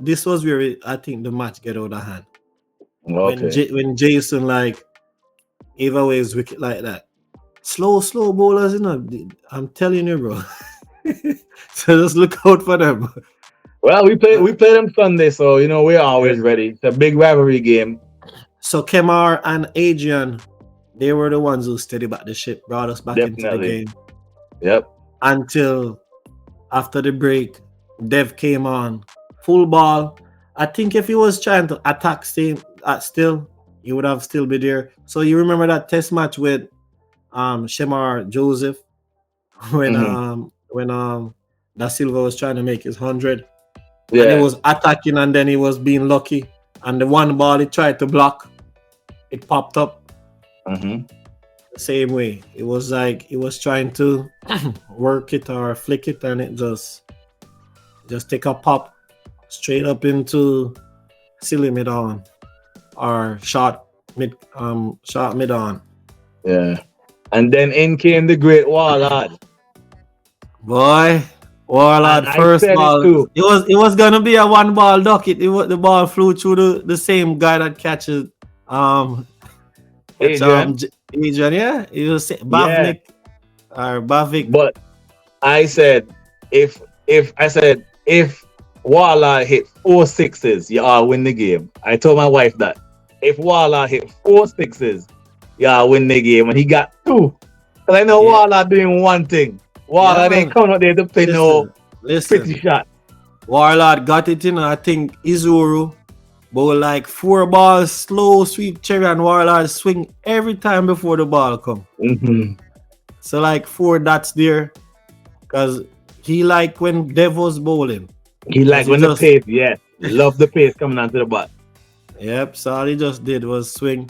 this was where I think the match get out of hand when okay. when Jason like gave away his wicket like that. Slow bowlers, I'm telling you, bro. So just look out for them. Well, we play them Sunday, so we're always ready. It's a big rivalry game. So Kemar and Adrian, they were the ones who steady back the ship, brought us back into the Definitely. game Yep. until after the break. Dev came on full ball. I think if he was trying to attack still, he would have still be there. So you remember that test match with Shemar Joseph Mm-hmm. when Da Silva was trying to make his 100 and he Yeah. was attacking and then he was being lucky and the one ball he tried to block, it popped up Mm-hmm. the same way. It was like he was trying to work it or flick it and it just take a pop straight up into silly mid on or shot mid on. Yeah. And then in came the great Warlord. Boy, And Warlord I first said it ball. too. It was gonna be a one ball duck. The ball flew through the same guy that catches um catch Adrian. Adrian, yeah. It was Yeah. Bavnik or Bavik. But I said if Warlord hit 4 6s, y'all win the game. I told my wife that. If Warlord hit 4 6s, y'all win the game. And he got two. Because I know Yeah, Warlord doing one thing. yeah, Warlord ain't man. coming out there to play no Listen. pretty shot. Warlord got it in. I think Izuru, but like 4 balls, slow sweep cherry and Warlord swing every time before the ball come. Mm-hmm. So like 4 dots there, cause he like when Dev was bowling, He cause like he when the just pace, yeah. Love the pace coming onto the butt. yep. So all he just did was swing.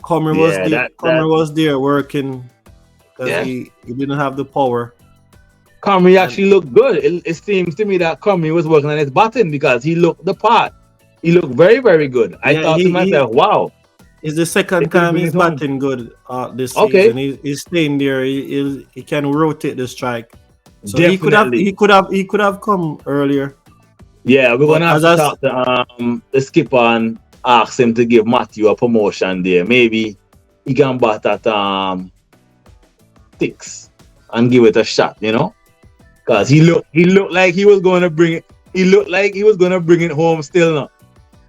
Comer was Yeah, there. that Comer was there working, cause yeah. he didn't have the power. Comrie And actually looked good. It seems to me that Comrie was working on his batting because he looked the part. He looked very, very good. I yeah, thought to he myself, wow, it's the they second could time bring he's it home. batting good this Okay, season. He's staying there. He can rotate the strike. So definitely. he could have come earlier. Yeah, we're But gonna have as to I talk to the skipper and ask him to give Matthew a promotion there. Maybe he can bat at 6 and give it a shot, Because he looked like he was gonna bring it. He looked like he was gonna bring it home still now.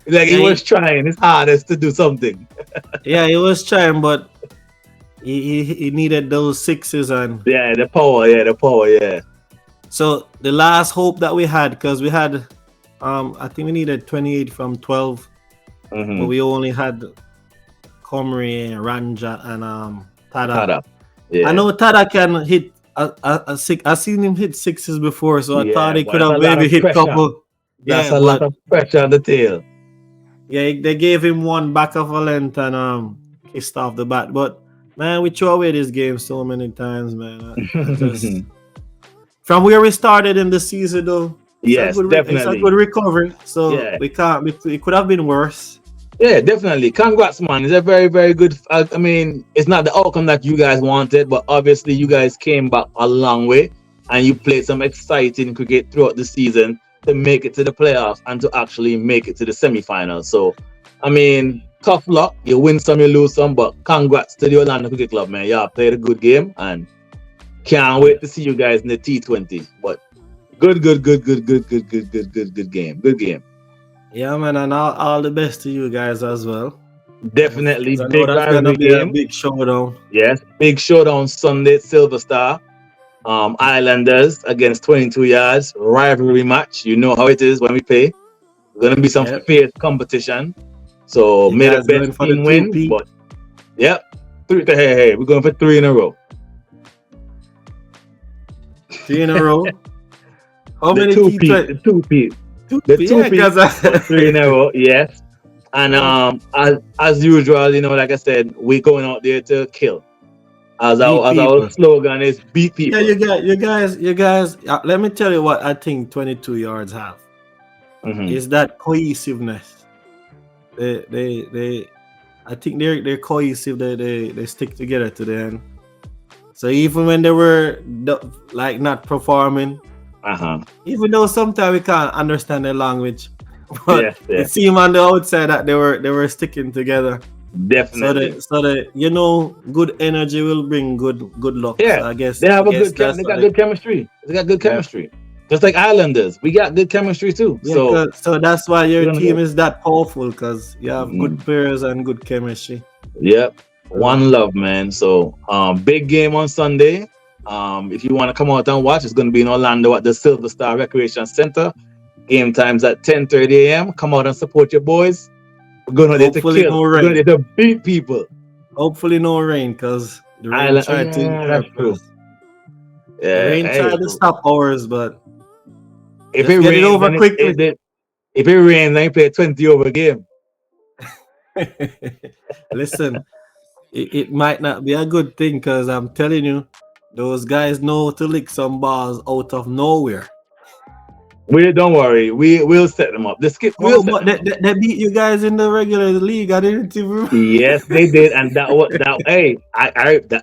Like he yeah, was trying his hardest to do something. yeah, he was trying, but he needed those sixes and Yeah, the power, yeah, the power, yeah. so the last hope that we had because we had I think we needed 28 from 12, but Mm-hmm. we only had Comrie, Ranja, and Tada. Tada. I Yeah. know Tada can hit a six. I've seen him hit sixes before, so I thought Yeah, he but could that's have a lot maybe of hit pressure. couple. That's Yeah, a lot but of pressure on the tail. yeah, they gave him one back of a length and kissed off the bat. But man, we throw away this game so many times, man. I just from where we started in the season though, Yes, it's a definitely. good recovery. So Yeah. we can't. It could have been worse. Yeah, definitely. Congrats, man. It's a very, very good. I mean, it's not the outcome that you guys wanted, but obviously you guys came back a long way and you played some exciting cricket throughout the season to make it to the playoffs and to actually make it to the semi-finals. So, I mean, tough luck. You win some, you lose some, but congrats to the Orlando Cricket Club, man. Y'all played a good game and can't Yeah, wait to see you guys in the T20. But good, good, good, good, good, good, good, good, good, good game. Good game. yeah, man, and all the best to you guys as well. Definitely 'Cause I know big that's gonna rivalry be a game. big showdown. Yes, big showdown Sunday, Silver Star. Islanders against 22 yards, rivalry match. You know how it is when we play. It's gonna be some Yeah, fierce competition. So you may the guys best going for the team two win. P, But yep, hey, we're going for 3 in a row. 3 in a row. How The many two piece, T20? the two piece, Two the P, two yeah, piece, because but 3 in a row. Yes. And yeah, as usual, like I said, we're going out there to kill. beat As our people. slogan is beat Yeah, people. you guys. Let me tell you what I think 22 yards have Hmm. is that cohesiveness. They I think they're cohesive. They stick together to the end. So even when they were like not performing, Uh-huh. even though sometimes we can't understand their language, but Yes, yes, it seemed on the outside that they were sticking together. So definitely. that good energy will bring good luck. Yeah, So I guess they I have a guess good that's they got why. good chemistry. They got good Yeah, chemistry. Just like Islanders, we got good chemistry too. yeah. So So that's why we're your gonna team go. is that powerful because you have good Mm, players and good chemistry. yep. So, One love, man. So big game on Sunday. If you want to come out and watch, it's gonna be in Orlando at the Silver Star Recreation Center. Game times at 10:30 a.m. Come out and support your boys. We're going out there to Hopefully kill. no We're going rain. out there to beat people. Hopefully no rain, because the rain Island, tried to yeah, that's interrupt true. us. The Yeah, rain hey, tried to stop ours, but if it let's get it rains, over then quickly. if it rains, then you play 20 over game. Listen, it might not be a good thing because I'm telling you, those guys know to lick some balls out of nowhere. We don't worry, we'll set them up. The skip, we'll Oh, set but them up. they beat you guys in the regular league. I didn't even. Yes, they did, and that. Hey,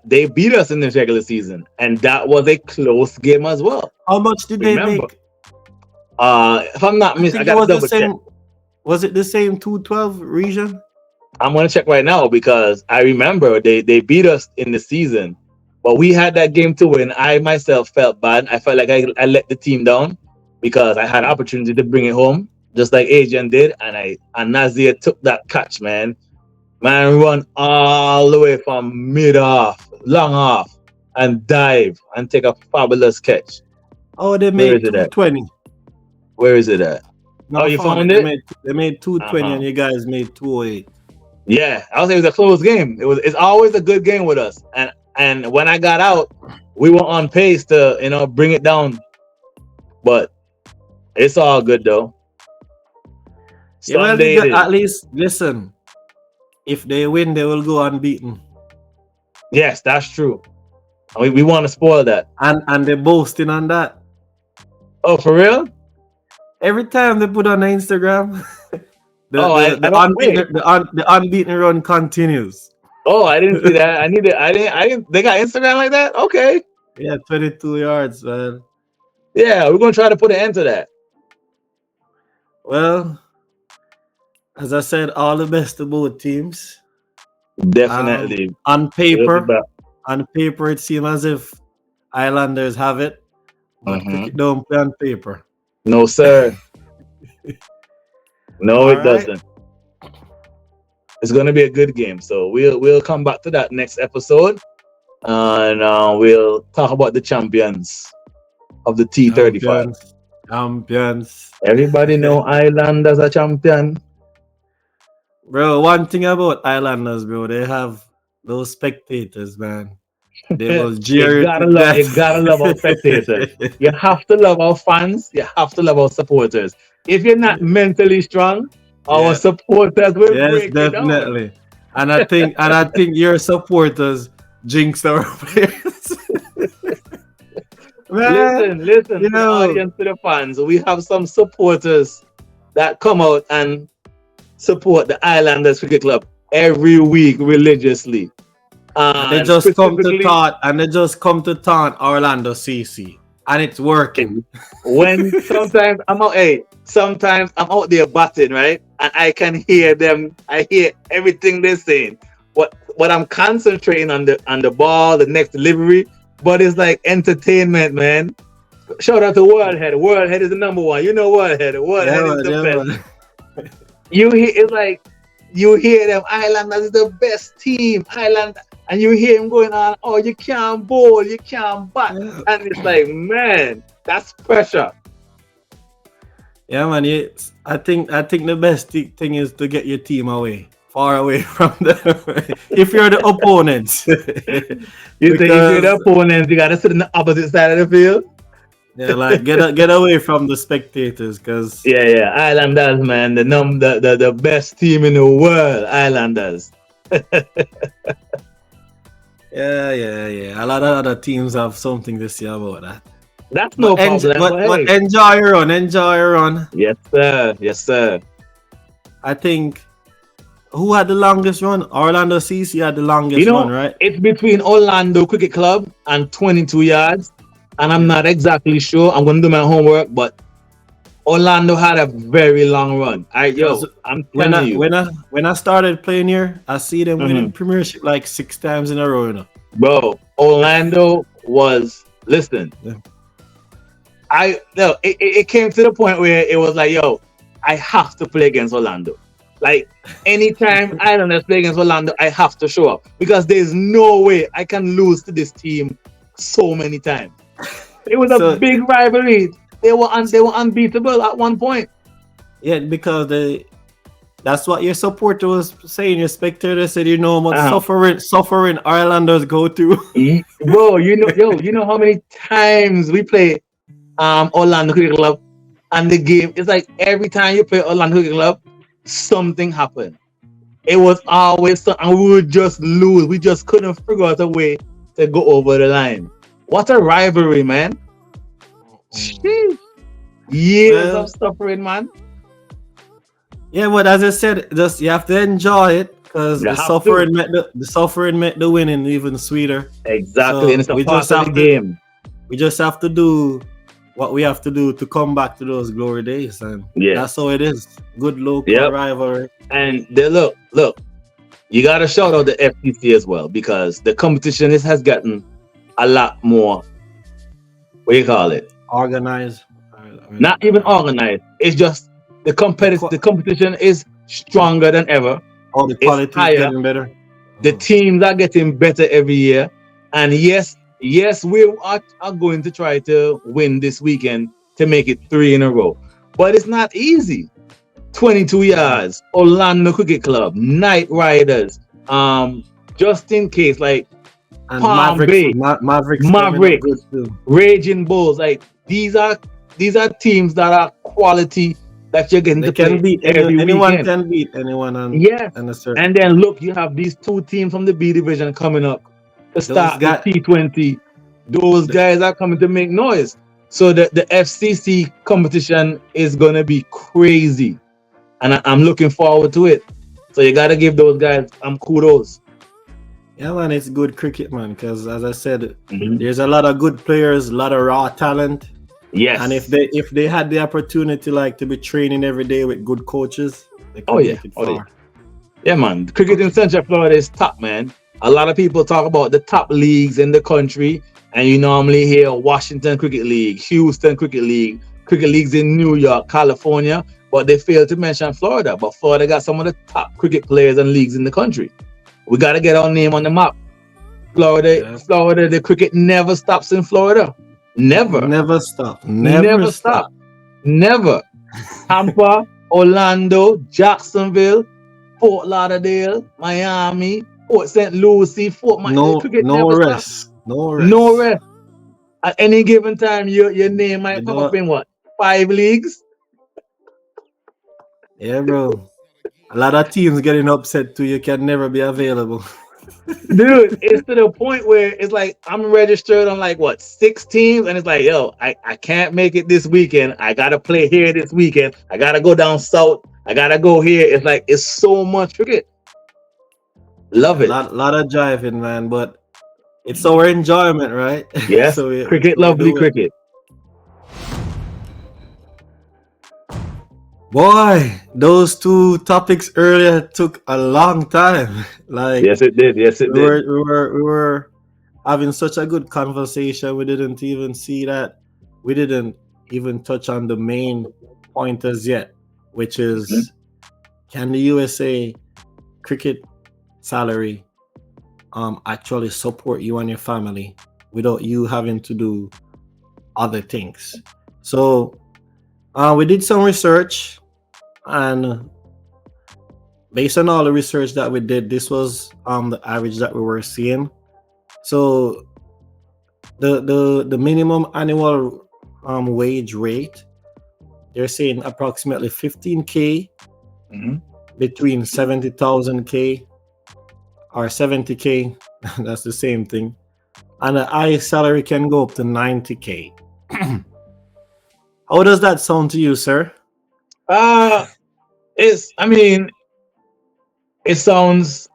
they beat us in the regular season, and that was a close game as well. How much did they Remember, make? if I'm not I miss, I think it got to was the double check. same. Was it the same 212 region? I'm gonna check right now because I remember they beat us in the season, but we had that game to win. I myself felt bad. I felt like I let the team down because I had opportunity to bring it home, just like Adrian did, and Nazir took that catch, man. Man run all the way from mid off, long off, and dive and take a fabulous catch. Oh, they Where made is it at? 220. Where is it at? No, Oh, I you found it. found it? They made 220 Uh-huh. and you guys made 208. Yeah, I would say it was a close game. It's always a good game with us. And when I got out, we were on pace to bring it down. But it's all good though. Yeah, well, Sunday it is. at least listen. If they win, they will go unbeaten. Yes, that's true. We want to spoil that. And they're boasting on that. Oh, for real? Every time they put on Instagram, Oh, I don't wait. the unbeaten run continues. Oh, I didn't see that. I didn't. They got Instagram like that? Okay. Yeah, 22 yards, man. Yeah, we're gonna try to put an end to that. Well, as I said, all the best to both teams. Definitely. On We'll be paper, back. it seems as if Islanders have it, but Mhm. cricket don't play on paper. No, sir. No, All it right. doesn't. It's gonna be a good game. So we'll come back to that next episode, and we'll talk about the champions of the T35. Champions. Everybody know Ireland as a champion. Bro, one thing about Islanders, bro, they have those spectators, man. They will jeer you to You death. gotta love our spectators. You have to love our fans. You have to love our supporters. If you're not mentally strong, our Yeah. supporters will Yes, break you down. definitely. And I think your supporters jinx our players. Man, Listen you to the know, audience, to the fans. We have some supporters that come out and support the Islanders Cricket Club every week religiously. and they And just come to specifically, taunt Orlando CC, and it's working. when sometimes I'm out there batting, right? And I can hear them, I hear everything they're saying. What I'm concentrating on the ball, the next delivery, but it's like entertainment, man. Shout out to Worldhead. Worldhead is the number one. You know Worldhead. Yeah, Worldhead is man, the yeah, best. man. You hear them, Islanders is the best team. Island, and you hear him going on, oh, you can't bowl, you can't bat. And it's like, man, that's pressure. Yeah, man. I think the best thing is to get your team far away from them. If you're the opponents, You think if you're the opponent, you gotta sit on the opposite side of the field? yeah, like get away from the spectators, because Yeah. Islanders, man, the best team in the world, Islanders. yeah. A lot of other teams have something to say about that. That's no problem. But enjoy your run. Yes, sir. I think who had the longest run? Orlando CC had the longest run, right? It's between Orlando Cricket Club and 22 yards, and I'm not exactly sure. I'm gonna do my homework, but Orlando had a very long run. I'm telling you, when I started playing here, I see them winning Premiership like 6 times in a row. You know? Bro, Orlando was listen. Yeah. It came to the point where it was like, yo, I have to play against Orlando. Like anytime Islanders play against Orlando, I have to show up because there's no way I can lose to this team so many times. It was a big rivalry. They were unbeatable at one point. Yeah, because That's what your supporter was saying. Your spectator said, you know what Uh, suffering Irelanders go through. bro, you know how many times we play Orlando Cricket Club, and the game, it's like every time you play Orlando Cricket Club, something happened. It was always and we would just lose. We just couldn't figure out a way to go over the line. What a rivalry, man. Sheesh. Years of Well, suffering, man. yeah, but as I said, just you have to enjoy it because You have to. the suffering make the winning even sweeter. Exactly. And So it's a part of the game. we just have to do what we have to do to come back to those glory days, and that's Yes. how it is. Good local Yep. rivalry. And look, you gotta shout out the FTC as well, because the competition has gotten a lot more, what do you call it? Organized. Not even organized. It's just the competition is stronger than ever. All the It's quality is higher. getting better. The teams are getting better every year. And yes, we are going to try to win this weekend to make it 3 in a row. But it's not easy. 22 yards, Orlando Cricket Club, Night Riders, just in case, like And Palm Bay, Mavericks coming up good Mavericks, too. Raging Bulls. Like these are teams that are quality that you're getting They to can play beat every anyone weekend. can beat anyone Yes. on a certain. And then look, you have these two teams from the B division coming up to Those start the guys, T20. Those guys are coming to make noise. So the FCC competition is gonna be crazy, and I'm looking forward to it. So you gotta give those guys kudos. yeah, man, it's good cricket, man. Because as I said, Mhm. there's a lot of good players, a lot of raw talent, and Yes. if they had the opportunity like to be training every day with good coaches, they Oh could yeah. make it Oh yeah. far. Yeah, man. Cricket in Central Florida is top, man. A lot of people talk about the top leagues in the country, and you normally hear Washington Cricket League, Houston Cricket Leagues in New York, California, but they fail to mention Florida. But Florida got some of the top cricket players and leagues in the country. We got to get our name on the map. Yeah, Florida, the cricket never stops in Florida. Never, never stop, never never stop, stop. never. Tampa, Orlando, Jacksonville, Fort Lauderdale, Miami, Port St. Lucie, the cricket No never stops. rest, no No rest. rest. At any given time, your name You might pop up know, in what? 5 leagues? yeah, bro. A lot of teams getting upset too. You can never be available. Dude, it's to the point where it's like I'm registered on like what, 6 teams, and it's like, yo, I can't make it this weekend. I gotta play here this weekend. I gotta go down south. I gotta go here. It's like it's so much cricket. Love A it. lot of driving, man. But it's our enjoyment, right? Yes, cricket, So we lovely do it. cricket. Boy, those two topics earlier took a long time. Like Yes, it did. Yes, it did. we were having such a good conversation. We didn't even see that. We didn't even touch on the main pointers yet, which Mhm. is, can the USA cricket salary actually support you and your family without you having to do other things? So we did some research, and based on all the research that we did, this was the average that we were seeing. So the minimum annual wage rate, they're saying approximately 15K, Mhm. between 70,000K or 70K. That's the same thing. And the highest salary can go up to 90K. How does that sound to you, sir? Uh I mean, it sounds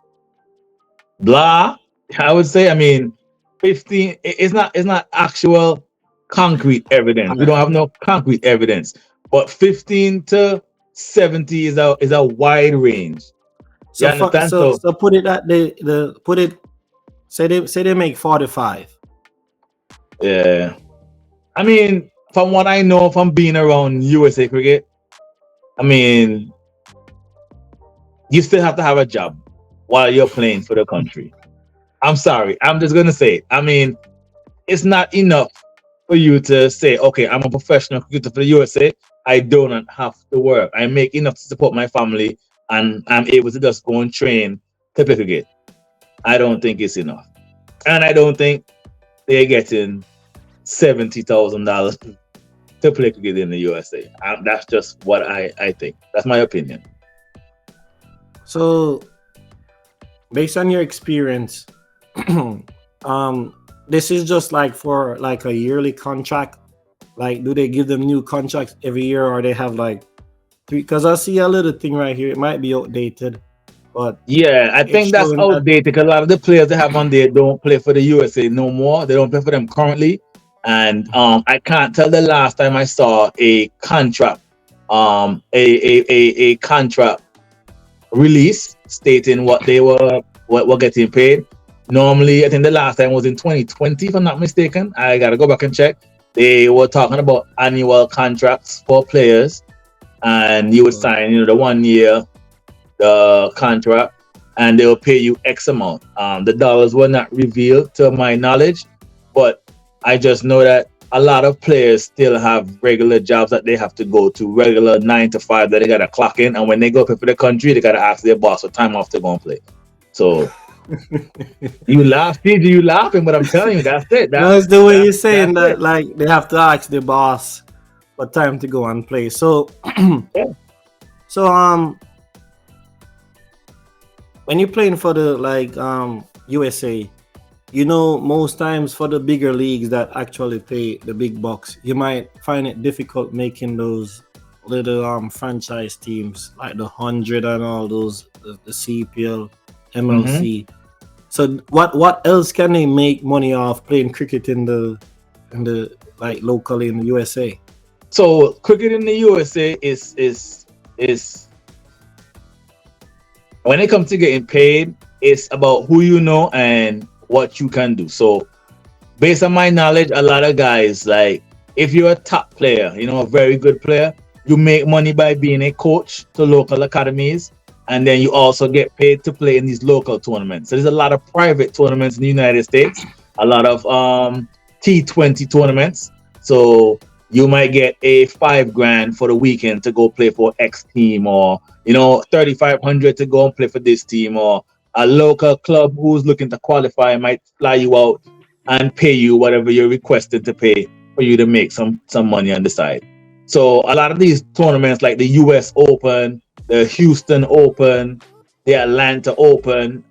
blah. I would say. I mean, 15. It's not actual concrete evidence. All We right. don't have no concrete evidence. But 15 to 70 is a wide range. You understand? So So put it that the put it, say they make 45. yeah. I mean, from what I know from being around USA cricket, I mean, you still have to have a job while you're playing for the country. I'm sorry. I'm just gonna say it. I mean, it's not enough for you to say, okay, I'm a professional cricketer for the USA. I do not have to work. I make enough to support my family and I'm able to just go and train to play cricket. I don't think it's enough. And I don't think they're getting $70,000 to play cricket in the USA. That's just what I think. That's my opinion. So, based on your experience, this is just like for like a yearly contract. Like, do they give them new contracts every year, or they have like three? Because I see a little thing right here. It might be outdated, but Yeah, I it's think that's showing that. outdated because a lot of the players they have on there don't play for the USA no more. They don't play for them currently. And I can't tell the last time I saw a contract, a contract release stating what they were getting paid. Normally, I think the last time was in 2020, if I'm not mistaken. I gotta go back and check. They were talking about annual contracts for players, and you would sign, the 1 year the contract, and they'll pay you X amount. The dollars were not revealed to my knowledge, but I just know that a lot of players still have regular jobs that they have to go to, regular 9 to 5 that they gotta clock in, and when they go play for the country, they gotta ask their boss for time off to go and play. So you laugh, CG, you laughing, but I'm telling you, that's it. No, it's the way you're saying that, like they have to ask the boss for time to go and play. So, Yeah. so when you're playing for the USA, most times for the bigger leagues that actually pay the big bucks, you might find it difficult making those little franchise teams like the 100 and all those, the CPL, MLC. So what else can they make money off playing cricket in the like locally in the USA? So cricket in the USA is when it comes to getting paid, it's about who you know and what you can do. So based on my knowledge, a lot of guys, like if you're a top player, a very good player, you make money by being a coach to local academies, and then you also get paid to play in these local tournaments. So there's a lot of private tournaments in the United States, a lot of T20 tournaments. So you might get a $5,000 for the weekend to go play for X team, or $3,500 to go and play for this team, or a local club who's looking to qualify might fly you out and pay you whatever you're requested to pay for you to make some money on the side. So a lot of these tournaments, like the US Open, the Houston Open, the Atlanta Open,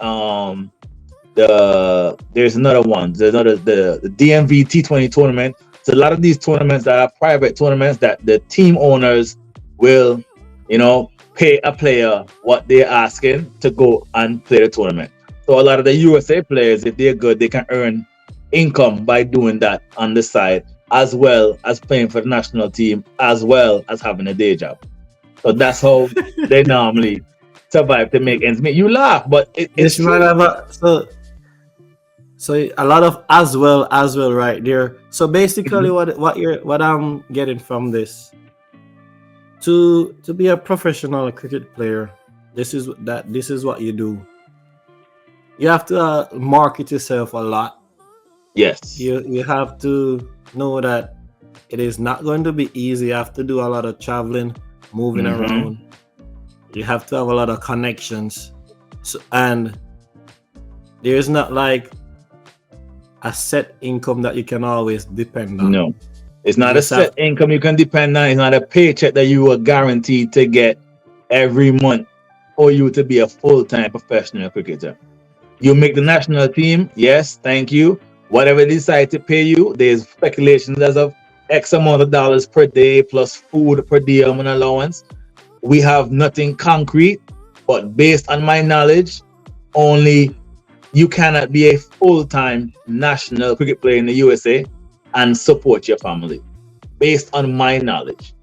there's another one. There's the DMV T20 tournament. So a lot of these tournaments that are private tournaments that the team owners will, pay a player what they're asking to go and play the tournament. So a lot of the USA players, if they're good, they can earn income by doing that on the side, as well as playing for the national team, as well as having a day job. So that's how they normally survive to make ends meet. You laugh, but it's might have so a lot of as well right there. So basically, what I'm getting from this, to be a professional cricket player, this is what you do. You have to market yourself a lot. Yes. You have to know that it is not going to be easy. You have to do a lot of traveling, moving around. You have to have a lot of connections. So, and there's not like a set income that you can always depend on. No, it's not a set income you can depend on. It's not a paycheck that you are guaranteed to get every month for you to be a full-time professional cricketer. You make the national team, yes, thank you. Whatever they decide to pay you, there's speculations as of X amount of dollars per day plus food per diem and allowance. We have nothing concrete, but based on my knowledge, only you cannot be a full-time national cricket player in the USA and support your family, based on my knowledge.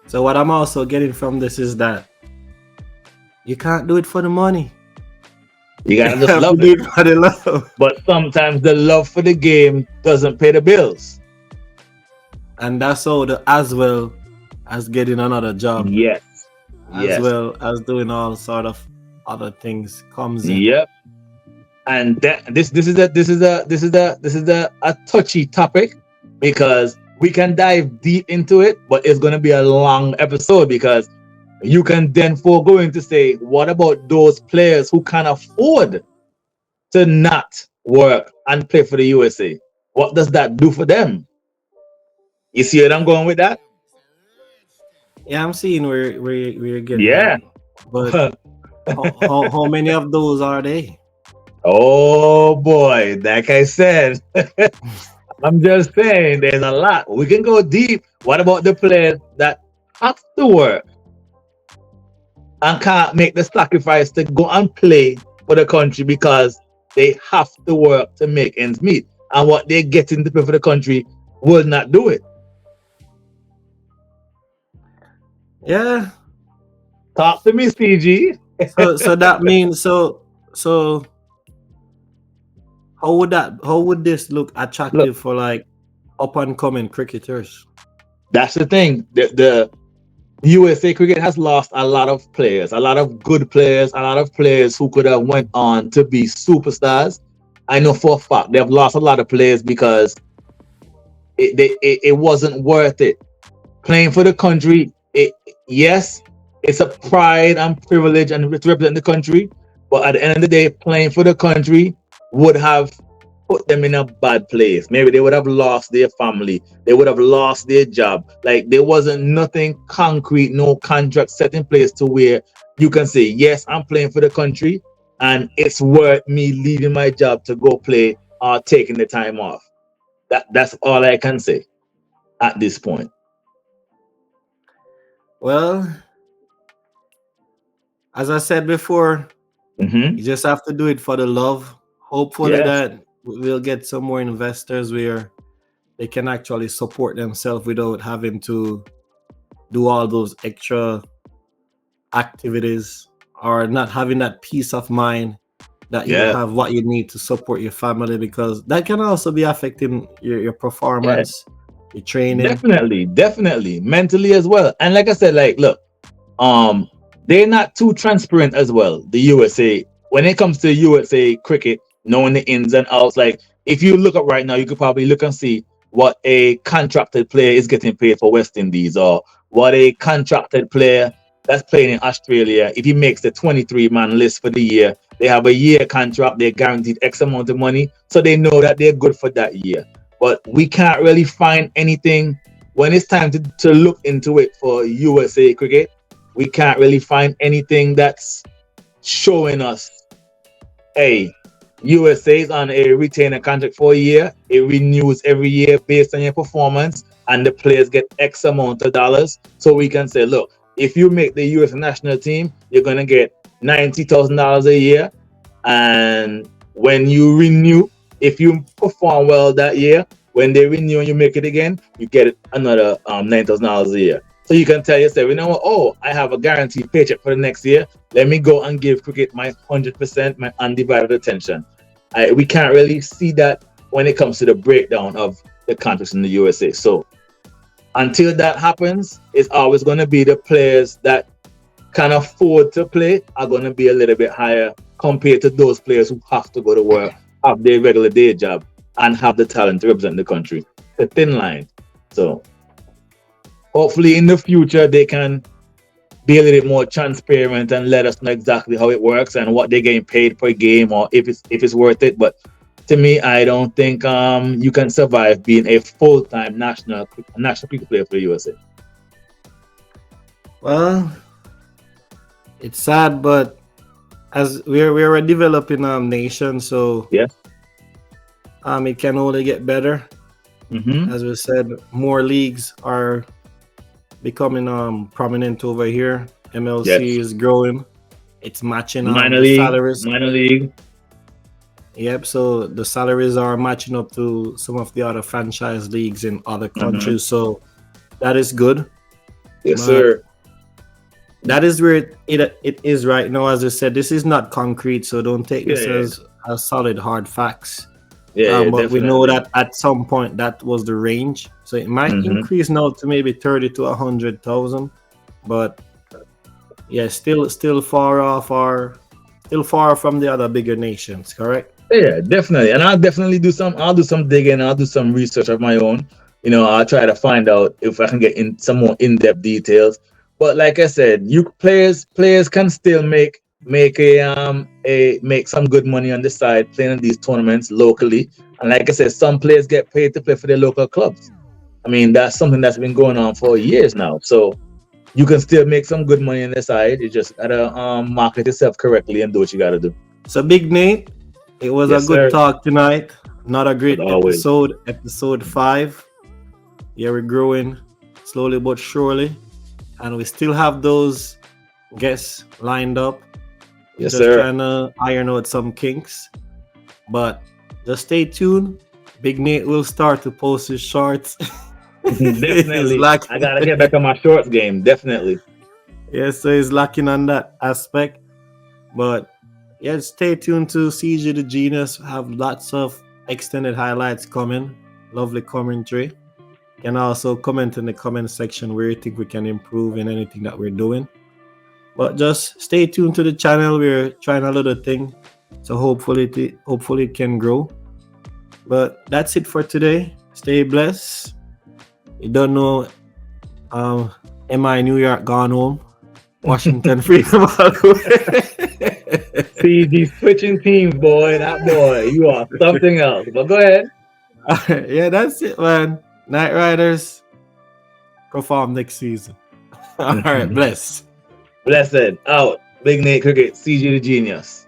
So what I'm also getting from this is that you can't do it for the money. You gotta just love it. For the love. But sometimes the love for the game doesn't pay the bills. And that's how the as well as getting another job. Yes. As well as doing all sort of other things comes in. Yep. And this is a touchy topic, because we can dive deep into it, but it's going to be a long episode, because You can then forego into say, what about those players who can afford to not work and play for the USA? What does that do for them? You see where I'm going with that? Yeah, I'm seeing where you're getting at, Yeah. but how many of those are they? Oh boy, like I said, I'm just saying there's a lot. We can go deep. What about the players that have to work and can't make the sacrifice to go and play for the country because they have to work to make ends meet? And what they're getting to play for the country will not do it. Yeah. Talk to me, CG. So that means so how would this look Look, attractive for like up and coming cricketers? that's the thing. The USA cricket has lost a lot of players, a lot of good players, a lot of players who could have went on to be superstars. I know for a fact they've lost a lot of players because it wasn't worth it. Playing for the country, yes, it's a pride and privilege and to represent the country. But at the end of the day, playing for the country would have put them in a bad place. Maybe they would have lost their family. They would have lost their job. Like there wasn't nothing concrete, no contract set in place to where you can say, yes, I'm playing for the country and it's worth me leaving my job to go play or taking the time off. That's all I can say at this point. Well, as I said before, Mm-hmm. you just have to do it for the love. Hopefully Yes. that we'll get some more investors where they can actually support themselves without having to do all those extra activities or not having that peace of mind that you Yeah. have what you need to support your family, because that can also be affecting your Yeah. performance, your training. Definitely. Definitely. Mentally as well. And like I said, like, look, um, they're not too transparent as well. The USA, when it comes to USA cricket, knowing the ins and outs, like if you look up right now, you could probably look and see what a contracted player is getting paid for West Indies, or what a contracted player that's playing in Australia, if he makes the 23-man list for the year, they have a year contract, they're guaranteed X amount of money, so they know that they're good for that year. But we can't really find anything when it's time to look into it for USA cricket. We can't really find anything that's showing us, hey, USA is on a retainer contract for a year. It renews every year based on your performance, and the players get X amount of dollars. So we can say, look, if you make the US national team, you're gonna get $90,000 a year, and when you renew, if you perform well that year, when they renew and you make it again, you get another $9,000 a year. So you can tell yourself, you know what? Oh, I have a guaranteed paycheck for the next year. Let me go and give cricket my 100%, my undivided attention. We can't really see that when it comes to the breakdown of the contracts in the USA. So until that happens, it's always going to be the players that can afford to play are going to be a little bit higher compared to those players who have to go to work, have their regular day job, and have the talent to represent the country. The thin line. So hopefully in the future they can be a little bit more transparent and let us know exactly how it works and what they're getting paid per game, or if it's worth it. But to me, I don't think you can survive being a full-time national cricket player for the USA. Well, it's sad, but as we're a developing nation, so Yeah. it can only get better. Mm-hmm. As we said, more leagues are becoming prominent over here. MLC Yes. is growing. It's matching Minor the league, salaries. minor league. Yep, so the salaries are matching up to some of the other franchise leagues in other Mm-hmm. countries. So that is good. Yes, But sir. that is where it is right now. As I said, this is not concrete, so don't take Yeah, this yeah, as solid hard facts. yeah, yeah, But we know definitely. that at some point that was the range, so it might Mm-hmm. increase now to maybe 30 to 100,000. But yeah, still far off, or still far from the other bigger nations. Correct? Yeah, definitely. And I'll definitely I'll do some digging, I'll do some research of my own. I'll try to find out if I can get in some more in-depth details. But like I said, you players can still make some good money on the side playing in these tournaments locally. And like I said, some players get paid to play for their local clubs. I mean, that's something that's been going on for years now. So you can still make some good money on the side. You just gotta market yourself correctly and do what you gotta do. So, Big Nate, it was a Yes, good sir. talk tonight. Not a As great always. episode, episode 5. Yeah, we're growing slowly but surely. And we still have those guests lined up. We're Yes, just sir. trying to iron out some kinks. But just stay tuned. Big Nate will start to post his shorts. He's Definitely. I lacking. gotta get back on my shorts game. Definitely. Yeah, so he's lacking on that aspect. But yeah, stay tuned to CG the Genius. Have lots of extended highlights coming. Lovely commentary. You can also comment in the comment section where you think we can improve in anything that we're doing. But just stay tuned to the channel. We're trying a little thing. So hopefully it can grow. But that's it for today. Stay blessed. You don't know, am I New York gone home? Washington Freedom CG switching teams, boy. That boy. You are something else. But go ahead. Yeah, that's it, man. Night Riders perform next season. All right, bless. Blessed. Out. Big Nate Cricket. CG the Genius.